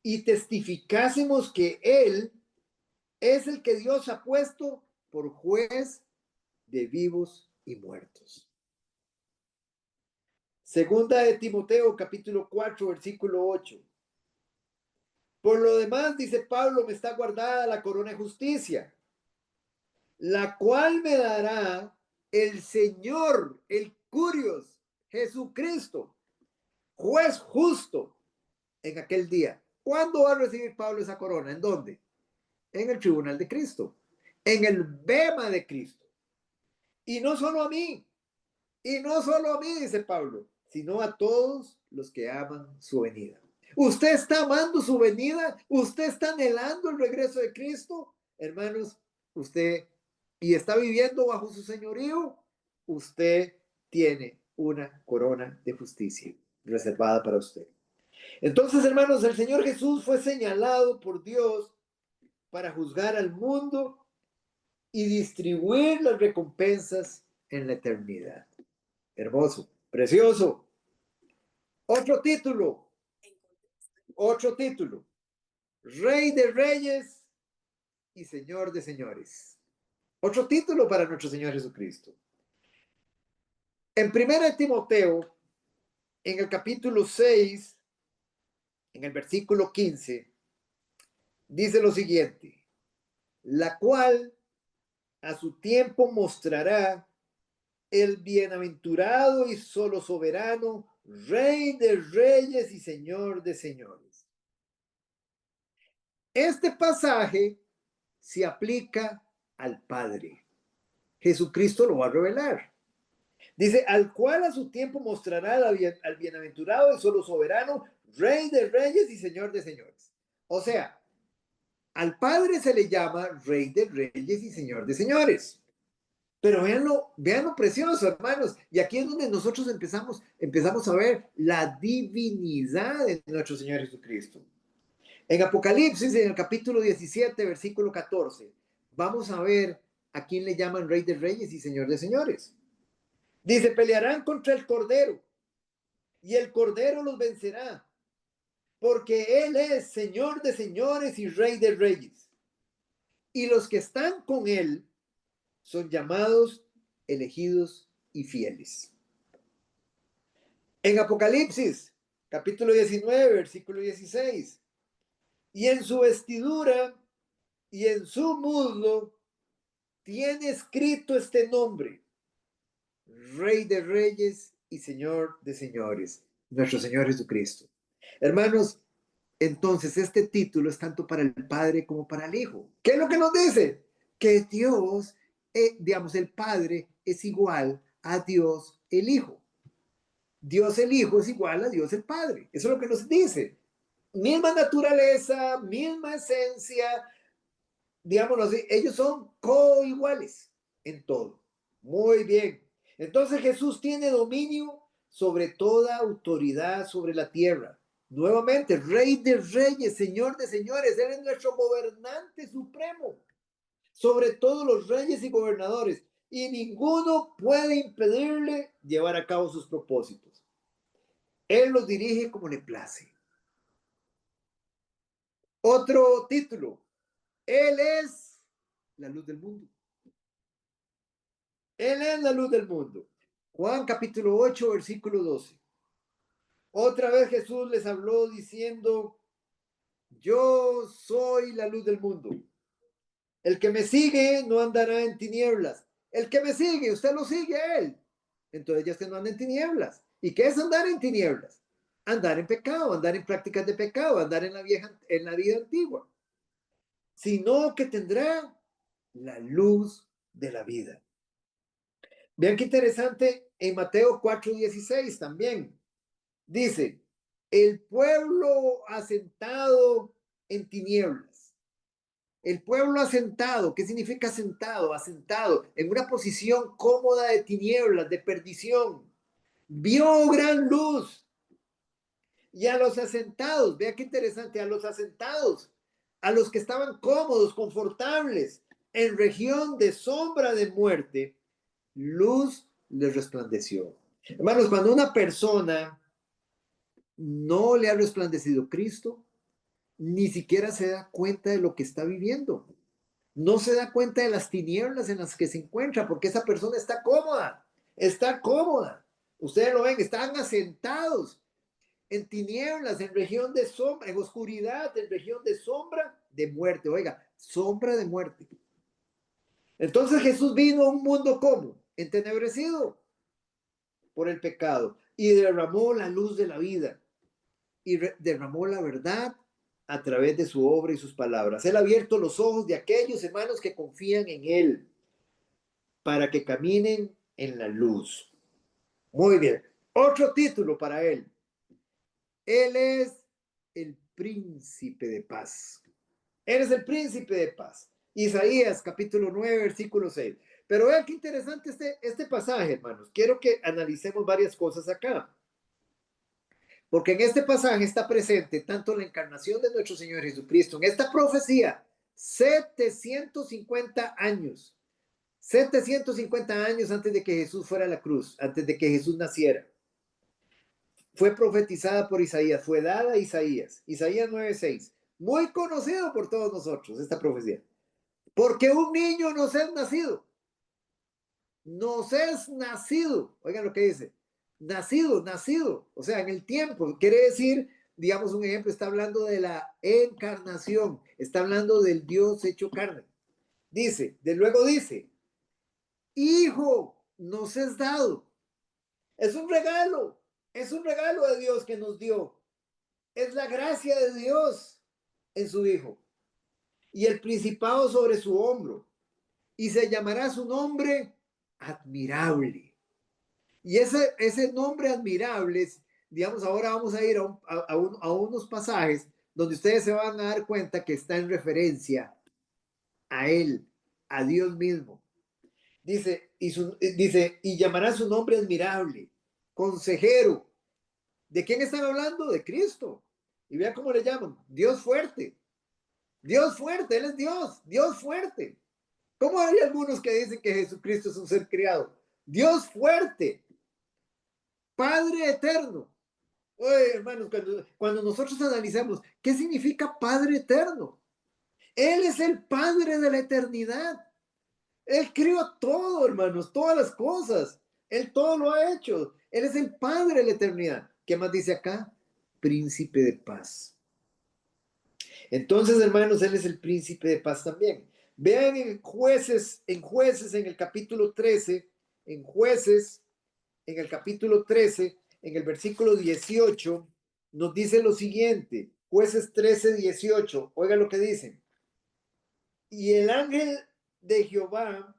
y testificásemos que Él es el que Dios ha puesto por juez de vivos y muertos. Segunda de Timoteo, capítulo 4, versículo 8. Por lo demás, dice Pablo, me está guardada la corona de justicia, la cual me dará el Señor, el Curios, Jesucristo, juez justo en aquel día. ¿Cuándo va a recibir Pablo esa corona? ¿En dónde? En el tribunal de Cristo, en el bema de Cristo. Y no solo a mí, dice Pablo, sino a todos los que aman su venida. ¿Usted está amando su venida? ¿Usted está anhelando el regreso de Cristo? Hermanos, usted y está viviendo bajo su señorío, usted tiene una corona de justicia reservada para usted. Entonces, hermanos, el Señor Jesús fue señalado por Dios para juzgar al mundo y distribuir las recompensas en la eternidad. Hermoso, precioso. Otro título, Rey de Reyes y Señor de Señores. Otro título para nuestro Señor Jesucristo. En 1 Timoteo, en el capítulo 6, en el versículo 15, dice lo siguiente: la cual a su tiempo mostrará el bienaventurado y solo soberano, Rey de reyes y Señor de señores. Este pasaje se aplica al Padre. Jesucristo lo va a revelar. Dice, al cual a su tiempo mostrará al bienaventurado y solo soberano, Rey de reyes y Señor de señores. O sea, al Padre se le llama Rey de reyes y Señor de señores. Pero vean lo precioso, hermanos. Y aquí es donde nosotros empezamos a ver la divinidad de nuestro Señor Jesucristo. En Apocalipsis, en el capítulo 17, versículo 14, vamos a ver a quién le llaman Rey de Reyes y Señor de Señores. Dice, pelearán contra el Cordero, y el Cordero los vencerá, porque Él es Señor de señores y Rey de reyes. Y los que están con Él son llamados, elegidos y fieles. En Apocalipsis, capítulo 19, versículo 16, y en su vestidura y en su muslo tiene escrito este nombre: Rey de reyes y Señor de señores, nuestro Señor Jesucristo. Hermanos, entonces este título es tanto para el Padre como para el Hijo. ¿Qué es lo que nos dice? Que Dios, digamos, el Padre es igual a Dios el Hijo. Dios el Hijo es igual a Dios el Padre. Eso es lo que nos dice. Misma naturaleza, misma esencia, digámoslo así, ellos son coiguales en todo. Muy bien. Entonces Jesús tiene dominio sobre toda autoridad sobre la tierra. Nuevamente, Rey de reyes, Señor de señores, Él es nuestro gobernante supremo sobre todos los reyes y gobernadores, y ninguno puede impedirle llevar a cabo sus propósitos. Él los dirige como le place. Otro título: Él es la luz del mundo. Él es la luz del mundo. Juan capítulo 8, versículo 12. Otra vez Jesús les habló diciendo, yo soy la luz del mundo. El que me sigue no andará en tinieblas. El que me sigue, usted lo sigue a él. Entonces ya usted no anda en tinieblas. ¿Y qué es andar en tinieblas? Andar en pecado, andar en prácticas de pecado, andar en la vida antigua. Sino que tendrá la luz de la vida. Vean qué interesante en Mateo 4:16 también. Dice, el pueblo asentado en tinieblas. El pueblo asentado, ¿qué significa asentado? Asentado en una posición cómoda de tinieblas, de perdición. Vio gran luz. Y a los asentados, vea qué interesante, a los asentados, a los que estaban cómodos, confortables, en región de sombra de muerte, luz les resplandeció. Hermanos, cuando una persona no le ha resplandecido Cristo, ni siquiera se da cuenta de lo que está viviendo. No se da cuenta de las tinieblas en las que se encuentra, porque esa persona está cómoda, está cómoda. Ustedes lo ven, están asentados en tinieblas, en región de sombra, en oscuridad, en región de sombra de muerte. Oiga, sombra de muerte. Entonces Jesús vino a un mundo como entenebrecido por el pecado y derramó la luz de la vida y derramó la verdad a través de su obra y sus palabras. Él ha abierto los ojos de aquellos hermanos que confían en Él para que caminen en la luz. Muy bien. Otro título para Él. Él es el príncipe de paz. Él es el príncipe de paz. Isaías capítulo 9, versículo 6. Pero vean qué interesante este pasaje, hermanos. Quiero que analicemos varias cosas acá. Porque en este pasaje está presente tanto la encarnación de nuestro Señor Jesucristo, en esta profecía, 750 años. 750 años antes de que Jesús fuera a la cruz, antes de que Jesús naciera. Fue profetizada por Isaías, fue dada a Isaías. Isaías 9:6. Muy conocido por todos nosotros esta profecía. Porque un niño nos es nacido. Nos es nacido. Oigan lo que dice. nacido, o sea, en el tiempo. Quiere decir, digamos un ejemplo, está hablando de la encarnación, está hablando del Dios hecho carne. Dice, de luego dice, hijo nos es dado. Es un regalo de Dios que nos dio. Es la gracia de Dios en su hijo. Y el principado sobre su hombro. Y se llamará su nombre admirable. Y ese nombre admirable, digamos, ahora vamos a ir a unos pasajes donde ustedes se van a dar cuenta que está en referencia a Él, a Dios mismo. Dice, y llamará su nombre admirable, consejero. ¿De quién están hablando? De Cristo. Y vean cómo le llaman, Dios fuerte. Dios fuerte, Él es Dios, Dios fuerte. ¿Cómo hay algunos que dicen que Jesucristo es un ser criado? Dios fuerte, Padre eterno. Oye, hermanos, cuando nosotros analizamos qué significa Padre eterno, Él es el Padre de la eternidad. Él creó todo, hermanos, todas las cosas. Él todo lo ha hecho. Él es el Padre de la eternidad. ¿Qué más dice acá? Príncipe de paz. Entonces, hermanos, Él es el príncipe de paz también. Vean en jueces en el capítulo 13, en jueces, en el capítulo 13, en el versículo 18, nos dice lo siguiente, jueces 13, 18, oiga lo que dice. Y el ángel de Jehová,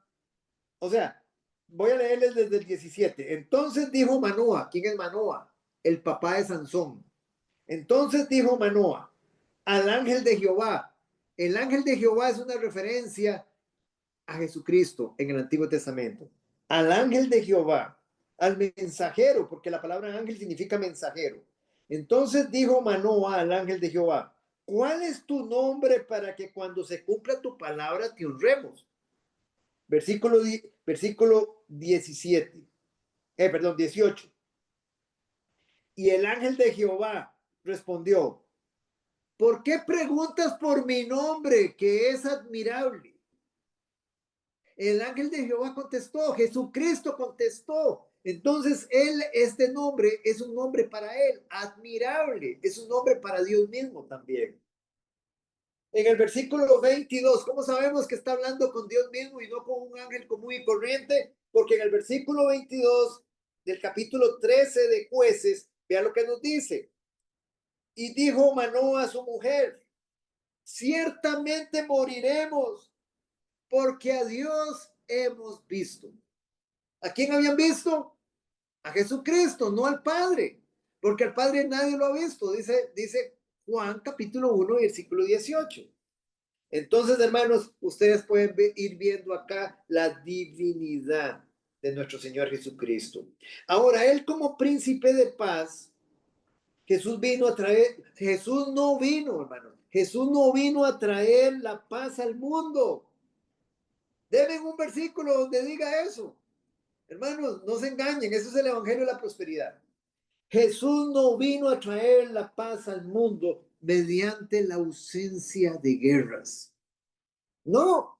o sea, voy a leerles desde el 17. Entonces dijo Manoa, ¿quién es Manoa? El papá de Sansón. Entonces dijo Manoa al ángel de Jehová. El ángel de Jehová es una referencia a Jesucristo en el Antiguo Testamento. Al ángel de Jehová, al mensajero, porque la palabra ángel significa mensajero. Entonces dijo Manoa al ángel de Jehová, ¿cuál es tu nombre para que cuando se cumpla tu palabra te honremos? Versículo 17. Perdón, 18. Y el ángel de Jehová respondió, ¿por qué preguntas por mi nombre, que es admirable? El ángel de Jehová contestó, Jesucristo contestó. Entonces, este nombre es un nombre para él, admirable, es un nombre para Dios mismo también. En el versículo 22, ¿cómo sabemos que está hablando con Dios mismo y no con un ángel común y corriente? Porque en el versículo 22 del capítulo 13 de Jueces, vea lo que nos dice. Y dijo Manoa a su mujer, ciertamente moriremos, porque a Dios hemos visto. ¿A quién habían visto? A Jesucristo, no al Padre, porque al Padre nadie lo ha visto, dice Juan capítulo 1, versículo 18. Entonces, hermanos, ustedes pueden ir viendo acá la divinidad de nuestro Señor Jesucristo. Ahora, Él como príncipe de paz, Jesús no vino, hermanos, Jesús no vino a traer la paz al mundo. Deben un versículo donde diga eso. Hermanos, no se engañen, eso es el Evangelio de la Prosperidad. Jesús no vino a traer la paz al mundo mediante la ausencia de guerras. No,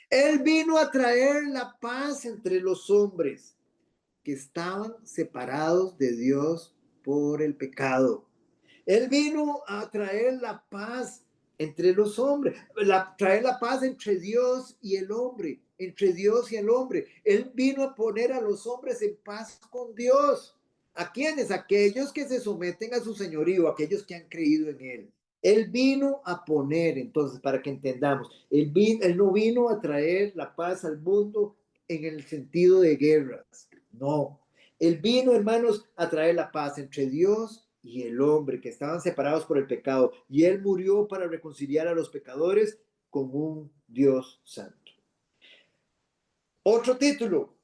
Él vino a traer la paz entre los hombres que estaban separados de Dios por el pecado. Él vino a traer la paz entre los hombres, traer la paz entre Dios y el hombre, entre Dios y el hombre. Él vino a poner a los hombres en paz con Dios. ¿A quiénes? Aquellos que se someten a su señorío, aquellos que han creído en Él. Él vino a poner, entonces, para que entendamos, él no vino a traer la paz al mundo en el sentido de guerras, no. Él vino, hermanos, a traer la paz entre Dios y el hombre, que estaban separados por el pecado, y Él murió para reconciliar a los pecadores con un Dios santo. Otro título,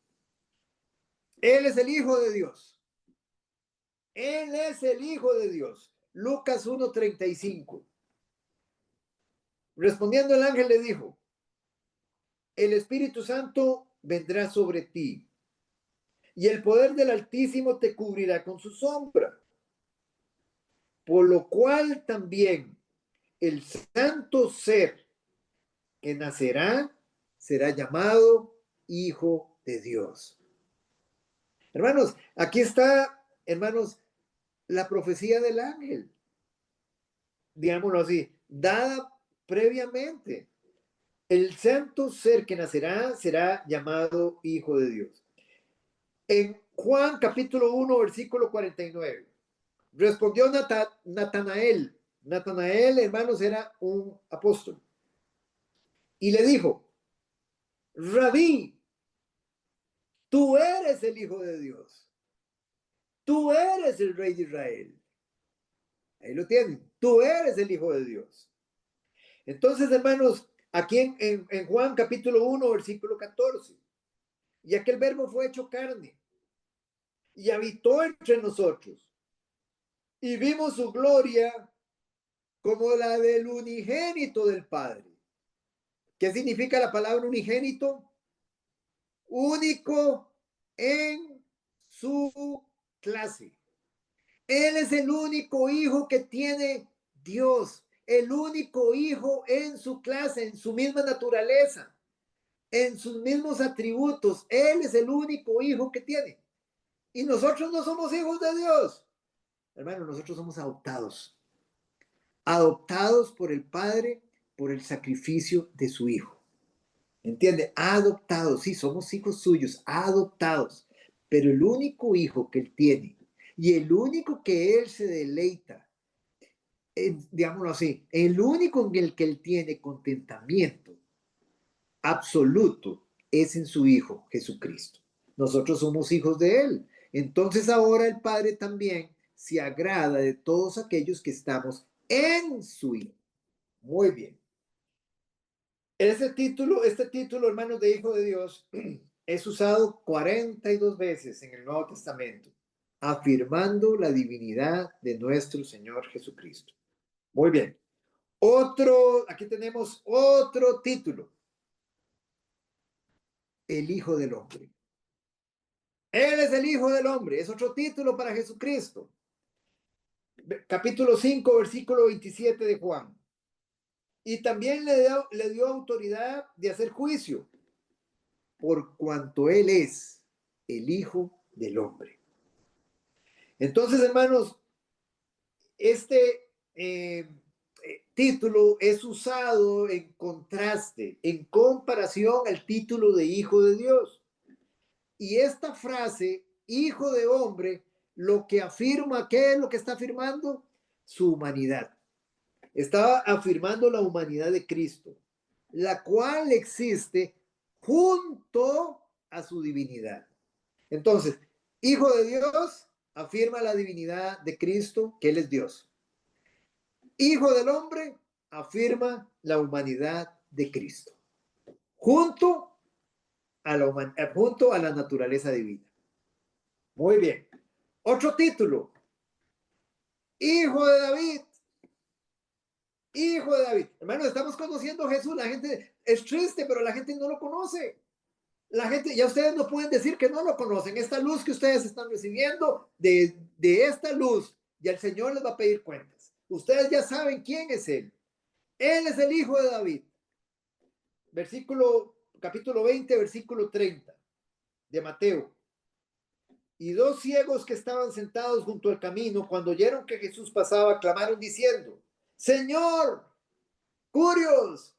Él es el Hijo de Dios. Él es el Hijo de Dios. Lucas 1:35. Respondiendo el ángel le dijo, el Espíritu Santo vendrá sobre ti y el poder del Altísimo te cubrirá con su sombra. Por lo cual también el santo ser que nacerá será llamado Hijo de Dios. Hermanos, aquí está, hermanos, la profecía del ángel, digámoslo así, dada previamente. El santo ser que nacerá será llamado Hijo de Dios. En Juan capítulo 1, versículo 49, respondió Natanael. Natanael, hermanos, era un apóstol. Y le dijo, Rabí, tú eres el Hijo de Dios. Tú eres el Rey de Israel. Ahí lo tienen. Tú eres el Hijo de Dios. Entonces, hermanos, aquí en Juan capítulo 1, versículo 14, y aquel verbo fue hecho carne y habitó entre nosotros y vimos su gloria como la del unigénito del Padre. ¿Qué significa la palabra unigénito? Único en su clase. Él es el único hijo que tiene Dios, el único hijo en su clase, en su misma naturaleza, en sus mismos atributos. Él es el único hijo que tiene. Y nosotros no somos hijos de Dios. Hermano, nosotros somos adoptados. Adoptados por el Padre por el sacrificio de su Hijo. ¿Entiende? Adoptados, sí, somos hijos suyos, adoptados. Pero el único hijo que él tiene y el único que él se deleita, digámoslo así, el único en el que él tiene contentamiento absoluto es en su Hijo Jesucristo. Nosotros somos hijos de él. Entonces ahora el Padre también se agrada de todos aquellos que estamos en su Hijo. Muy bien. Este título, hermanos, de Hijo de Dios, es usado 42 veces en el Nuevo Testamento, afirmando la divinidad de nuestro Señor Jesucristo. Muy bien. Aquí tenemos otro título, el Hijo del Hombre. Él es el Hijo del Hombre, es otro título para Jesucristo. Capítulo 5, versículo 27 de Juan. Y también le dio autoridad de hacer juicio, por cuanto Él es el Hijo del Hombre. Entonces, hermanos, este título es usado en contraste, en comparación al título de Hijo de Dios. Y esta frase, Hijo de Hombre, lo que afirma, ¿qué es lo que está afirmando? Su humanidad. Estaba afirmando la humanidad de Cristo, la cual existe junto a su divinidad. Entonces, Hijo de Dios afirma la divinidad de Cristo, que Él es Dios. Hijo del Hombre afirma la humanidad de Cristo, junto junto a la naturaleza divina. Muy bien. Otro título. Hijo de David. Hijo de David. Hermano, estamos conociendo a Jesús. La gente es triste, pero la gente no lo conoce. La gente, ya ustedes no pueden decir que no lo conocen. Esta luz que ustedes están recibiendo, de esta luz, ya el Señor les va a pedir cuentas. Ustedes ya saben quién es Él. Él es el Hijo de David. Capítulo 20, versículo 30 de Mateo. Y dos ciegos que estaban sentados junto al camino, cuando oyeron que Jesús pasaba, clamaron diciendo, Señor, curios,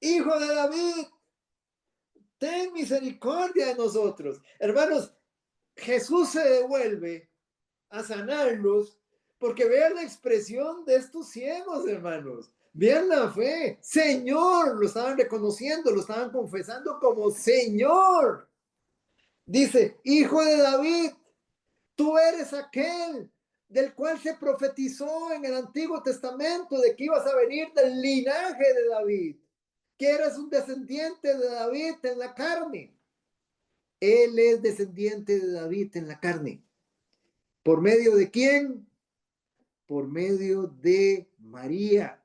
Hijo de David, ten misericordia de nosotros. Hermanos, Jesús se devuelve a sanarlos porque vean la expresión de estos ciegos, hermanos. Vean la fe. Señor, lo estaban reconociendo, lo estaban confesando como Señor. Dice, Hijo de David, tú eres aquel del cual se profetizó en el Antiguo Testamento de que ibas a venir del linaje de David, que eres un descendiente de David en la carne. Él es descendiente de David en la carne. ¿Por medio de quién? Por medio de María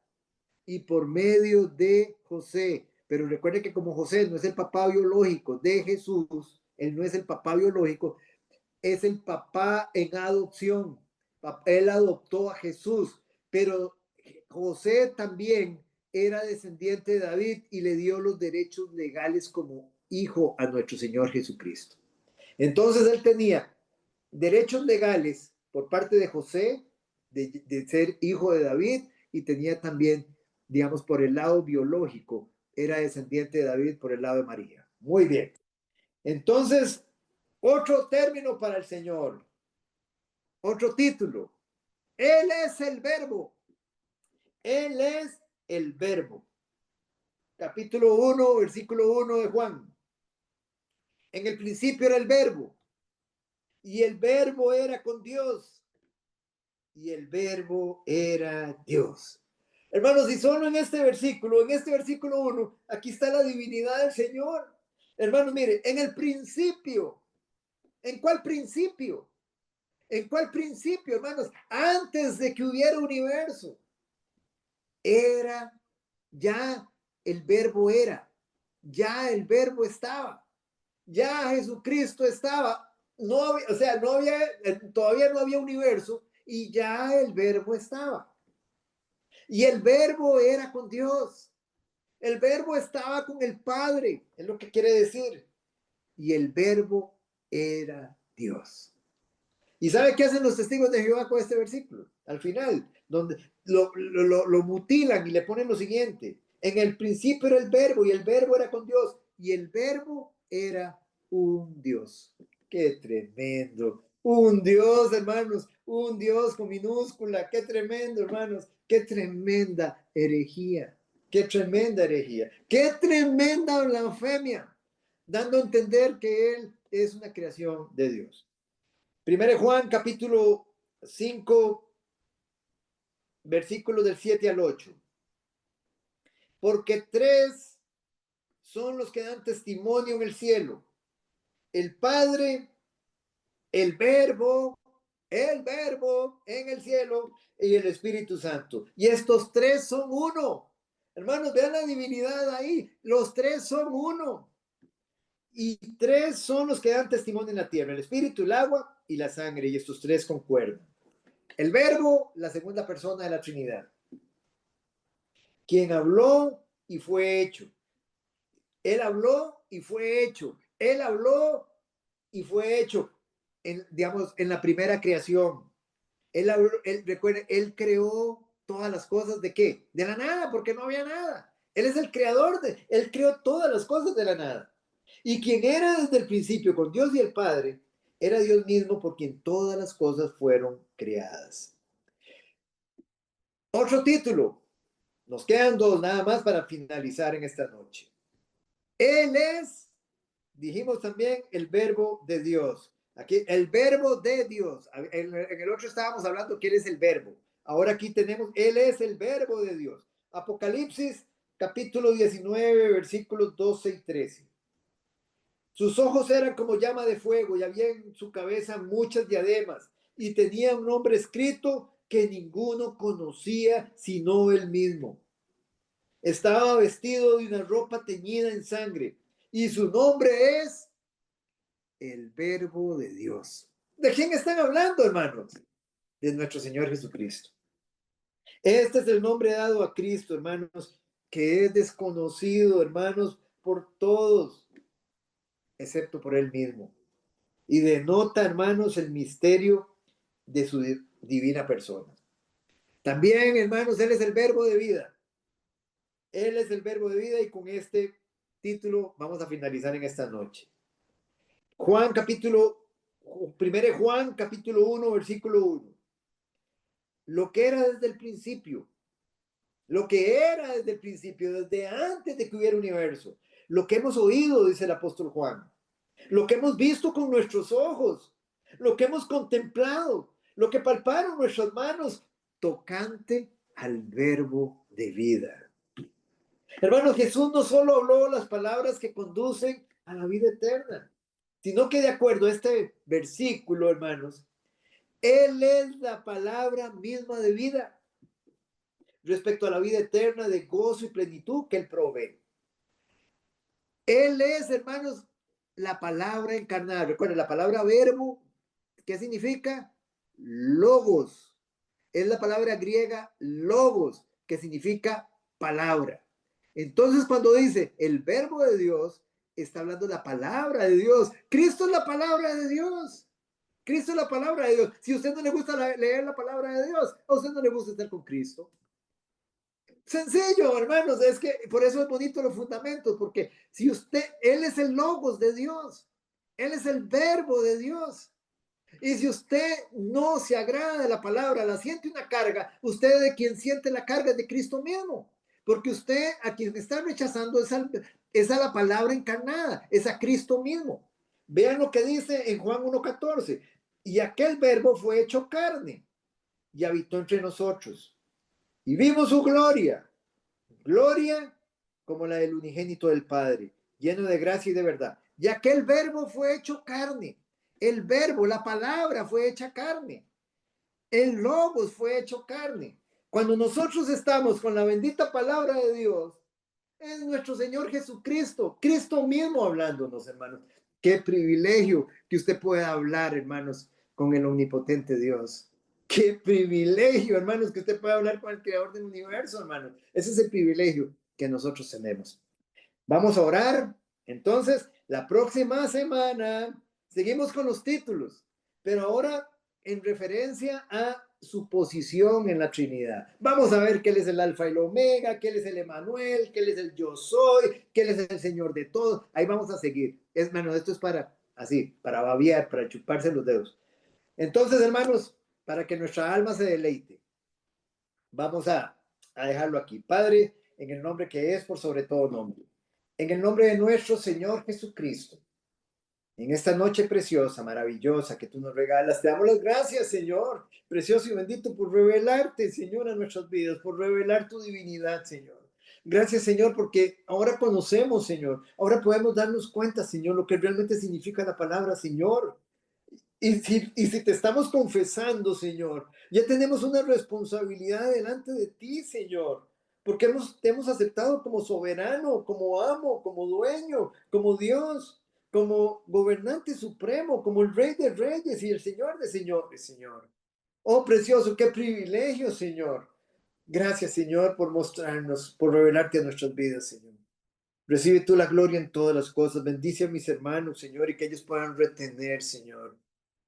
y por medio de José. Pero recuerde que como José no es el papá biológico de Jesús, él no es el papá biológico, es el papá en adopción. Él adoptó a Jesús, pero José también era descendiente de David y le dio los derechos legales como hijo a nuestro Señor Jesucristo. Entonces él tenía derechos legales por parte de José de ser hijo de David, y tenía también, digamos, por el lado biológico, era descendiente de David por el lado de María. Muy bien. Entonces, otro término para el Señor, otro título. Él es el verbo. Él es el verbo. Capítulo 1, versículo 1 de Juan. En el principio era el verbo, y el verbo era con Dios, y el verbo era Dios. Hermanos, y solo en este versículo 1, aquí está la divinidad del Señor. Hermanos, mire, en el principio, ¿en cuál principio? ¿En cuál principio, hermanos? Antes de que hubiera universo, era, ya el verbo era, ya el verbo estaba, ya Jesucristo estaba. No había, o sea, no había, todavía no había universo, y ya el verbo estaba. Y el verbo era con Dios. El verbo estaba con el Padre, es lo que quiere decir. Y el verbo era Dios. ¿Y sabe qué hacen los testigos de Jehová con este versículo? Al final, donde lo mutilan y le ponen lo siguiente. En el principio era el verbo, y el verbo era con Dios, y el verbo era un Dios. ¡Qué tremendo! Un Dios, hermanos, un Dios con minúscula. ¡Qué tremendo, hermanos! ¡Qué tremenda herejía! ¡Qué tremenda herejía! ¡Qué tremenda blasfemia! Dando a entender que Él es una creación de Dios. 1 Juan capítulo 5, versículos del 7 al 8. Porque tres son los que dan testimonio en el cielo: el Padre, el Verbo en el cielo, y el Espíritu Santo. Y estos tres son uno. Hermanos, vean la divinidad ahí. Los tres son uno. Y tres son los que dan testimonio en la tierra: el Espíritu, el agua y la sangre. Y estos tres concuerdan. El Verbo, la segunda persona de la Trinidad, quien habló y fue hecho. Él habló y fue hecho. Él habló y fue hecho, digamos, en la primera creación. Recuerden, él creó todas las cosas. ¿De qué? De la nada, porque no había nada. Él es el creador, él creó todas las cosas de la nada. Y quien era desde el principio con Dios y el Padre, era Dios mismo, por quien todas las cosas fueron creadas. Otro título. Nos quedan dos nada más para finalizar en esta noche. Él es, dijimos también, el verbo de Dios. Aquí, el verbo de Dios. En el otro estábamos hablando que Él es el verbo. Ahora aquí tenemos, Él es el verbo de Dios. Apocalipsis, capítulo 19, versículos 12 y 13. Sus ojos eran como llama de fuego, y había en su cabeza muchas diademas, y tenía un nombre escrito que ninguno conocía sino él mismo. Estaba vestido de una ropa teñida en sangre, y su nombre es el Verbo de Dios. ¿De quién están hablando, hermanos? De nuestro Señor Jesucristo. Este es el nombre dado a Cristo, hermanos, que es desconocido, hermanos, por todos, excepto por Él mismo. Y denota, hermanos, el misterio de su divina persona. También, hermanos, Él es el Verbo de vida. Él es el Verbo de vida, y con este título vamos a finalizar en esta noche. Juan capítulo 1, versículo 1. Lo que era desde el principio, lo que era desde el principio, desde antes de que hubiera universo, lo que hemos oído, dice el apóstol Juan, lo que hemos visto con nuestros ojos, lo que hemos contemplado, lo que palparon nuestras manos, tocante al verbo de vida. Hermanos, Jesús no solo habló las palabras que conducen a la vida eterna, sino que de acuerdo a este versículo, hermanos, Él es la palabra misma de vida respecto a la vida eterna de gozo y plenitud que Él provee. Él es, hermanos, la palabra encarnada. Recuerden, la palabra verbo, ¿qué significa? Logos. Es la palabra griega logos, que significa palabra. Entonces, cuando dice el verbo de Dios, está hablando la palabra de Dios. Cristo es la palabra de Dios. Cristo es la palabra de Dios. Si a usted no le gusta leer la palabra de Dios, a usted no le gusta estar con Cristo. Sencillo, hermanos, es que por eso es bonito los fundamentos, porque si usted, Él es el logos de Dios, Él es el verbo de Dios. Y si usted no se agrada de la palabra, la siente una carga, usted de quien siente la carga es de Cristo mismo, porque usted a quien está rechazando es a la palabra encarnada, es a Cristo mismo. Vean lo que dice en Juan 1:14, y aquel verbo fue hecho carne y habitó entre nosotros y vimos su gloria, gloria como la del unigénito del Padre, lleno de gracia y de verdad. Y aquel verbo fue hecho carne. El verbo, la palabra fue hecha carne. El logos fue hecho carne. Cuando nosotros estamos con la bendita palabra de Dios, es nuestro Señor Jesucristo, Cristo mismo hablándonos, hermanos. Qué privilegio que usted pueda hablar, hermanos, con el omnipotente Dios. Qué privilegio, hermanos, que usted pueda hablar con el creador del universo, hermanos. Ese es el privilegio que nosotros tenemos. Vamos a orar. Entonces, la próxima semana seguimos con los títulos, pero ahora en referencia a su posición en la Trinidad. Vamos a ver que Él es el Alfa y el Omega, que Él es el Emanuel, que Él es el Yo Soy, que Él es el Señor de todos. Ahí vamos a seguir. Hermanos, esto es para, así, para babiar, para chuparse los dedos. Entonces, hermanos, para que nuestra alma se deleite, vamos a dejarlo aquí. Padre, en el nombre que es por sobre todo nombre. En el nombre de nuestro Señor Jesucristo, en esta noche preciosa, maravillosa que tú nos regalas, te damos las gracias, Señor, precioso y bendito, por revelarte, Señor, a nuestras vidas, por revelar tu divinidad, Señor. Gracias, Señor, porque ahora conocemos, Señor, ahora podemos darnos cuenta, Señor, lo que realmente significa la palabra, Señor. Y si te estamos confesando, Señor, ya tenemos una responsabilidad delante de ti, Señor, porque te hemos aceptado como soberano, como amo, como dueño, como Dios, como gobernante supremo, como el Rey de Reyes y el Señor de Señores, Señor. Oh, precioso, qué privilegio, Señor. Gracias, Señor, por mostrarnos, por revelarte a nuestras vidas, Señor. Recibe tú la gloria en todas las cosas. Bendice a mis hermanos, Señor, y que ellos puedan retener, Señor,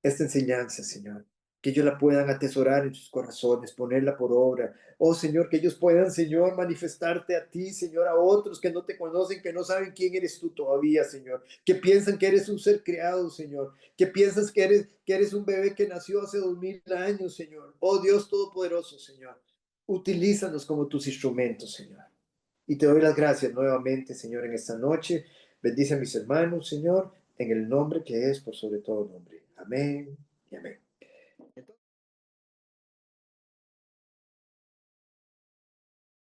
esta enseñanza, Señor. Que ellos la puedan atesorar en sus corazones, ponerla por obra. Oh, Señor, que ellos puedan, Señor, manifestarte a ti, Señor, a otros que no te conocen, que no saben quién eres tú todavía, Señor. Que piensan que eres un ser creado, Señor. Que piensas que eres un bebé que nació hace 2000 años, Señor. Oh, Dios Todopoderoso, Señor. Utilízanos como tus instrumentos, Señor. Y te doy las gracias nuevamente, Señor, en esta noche. Bendice a mis hermanos, Señor, en el nombre que es por sobre todo nombre. Amén.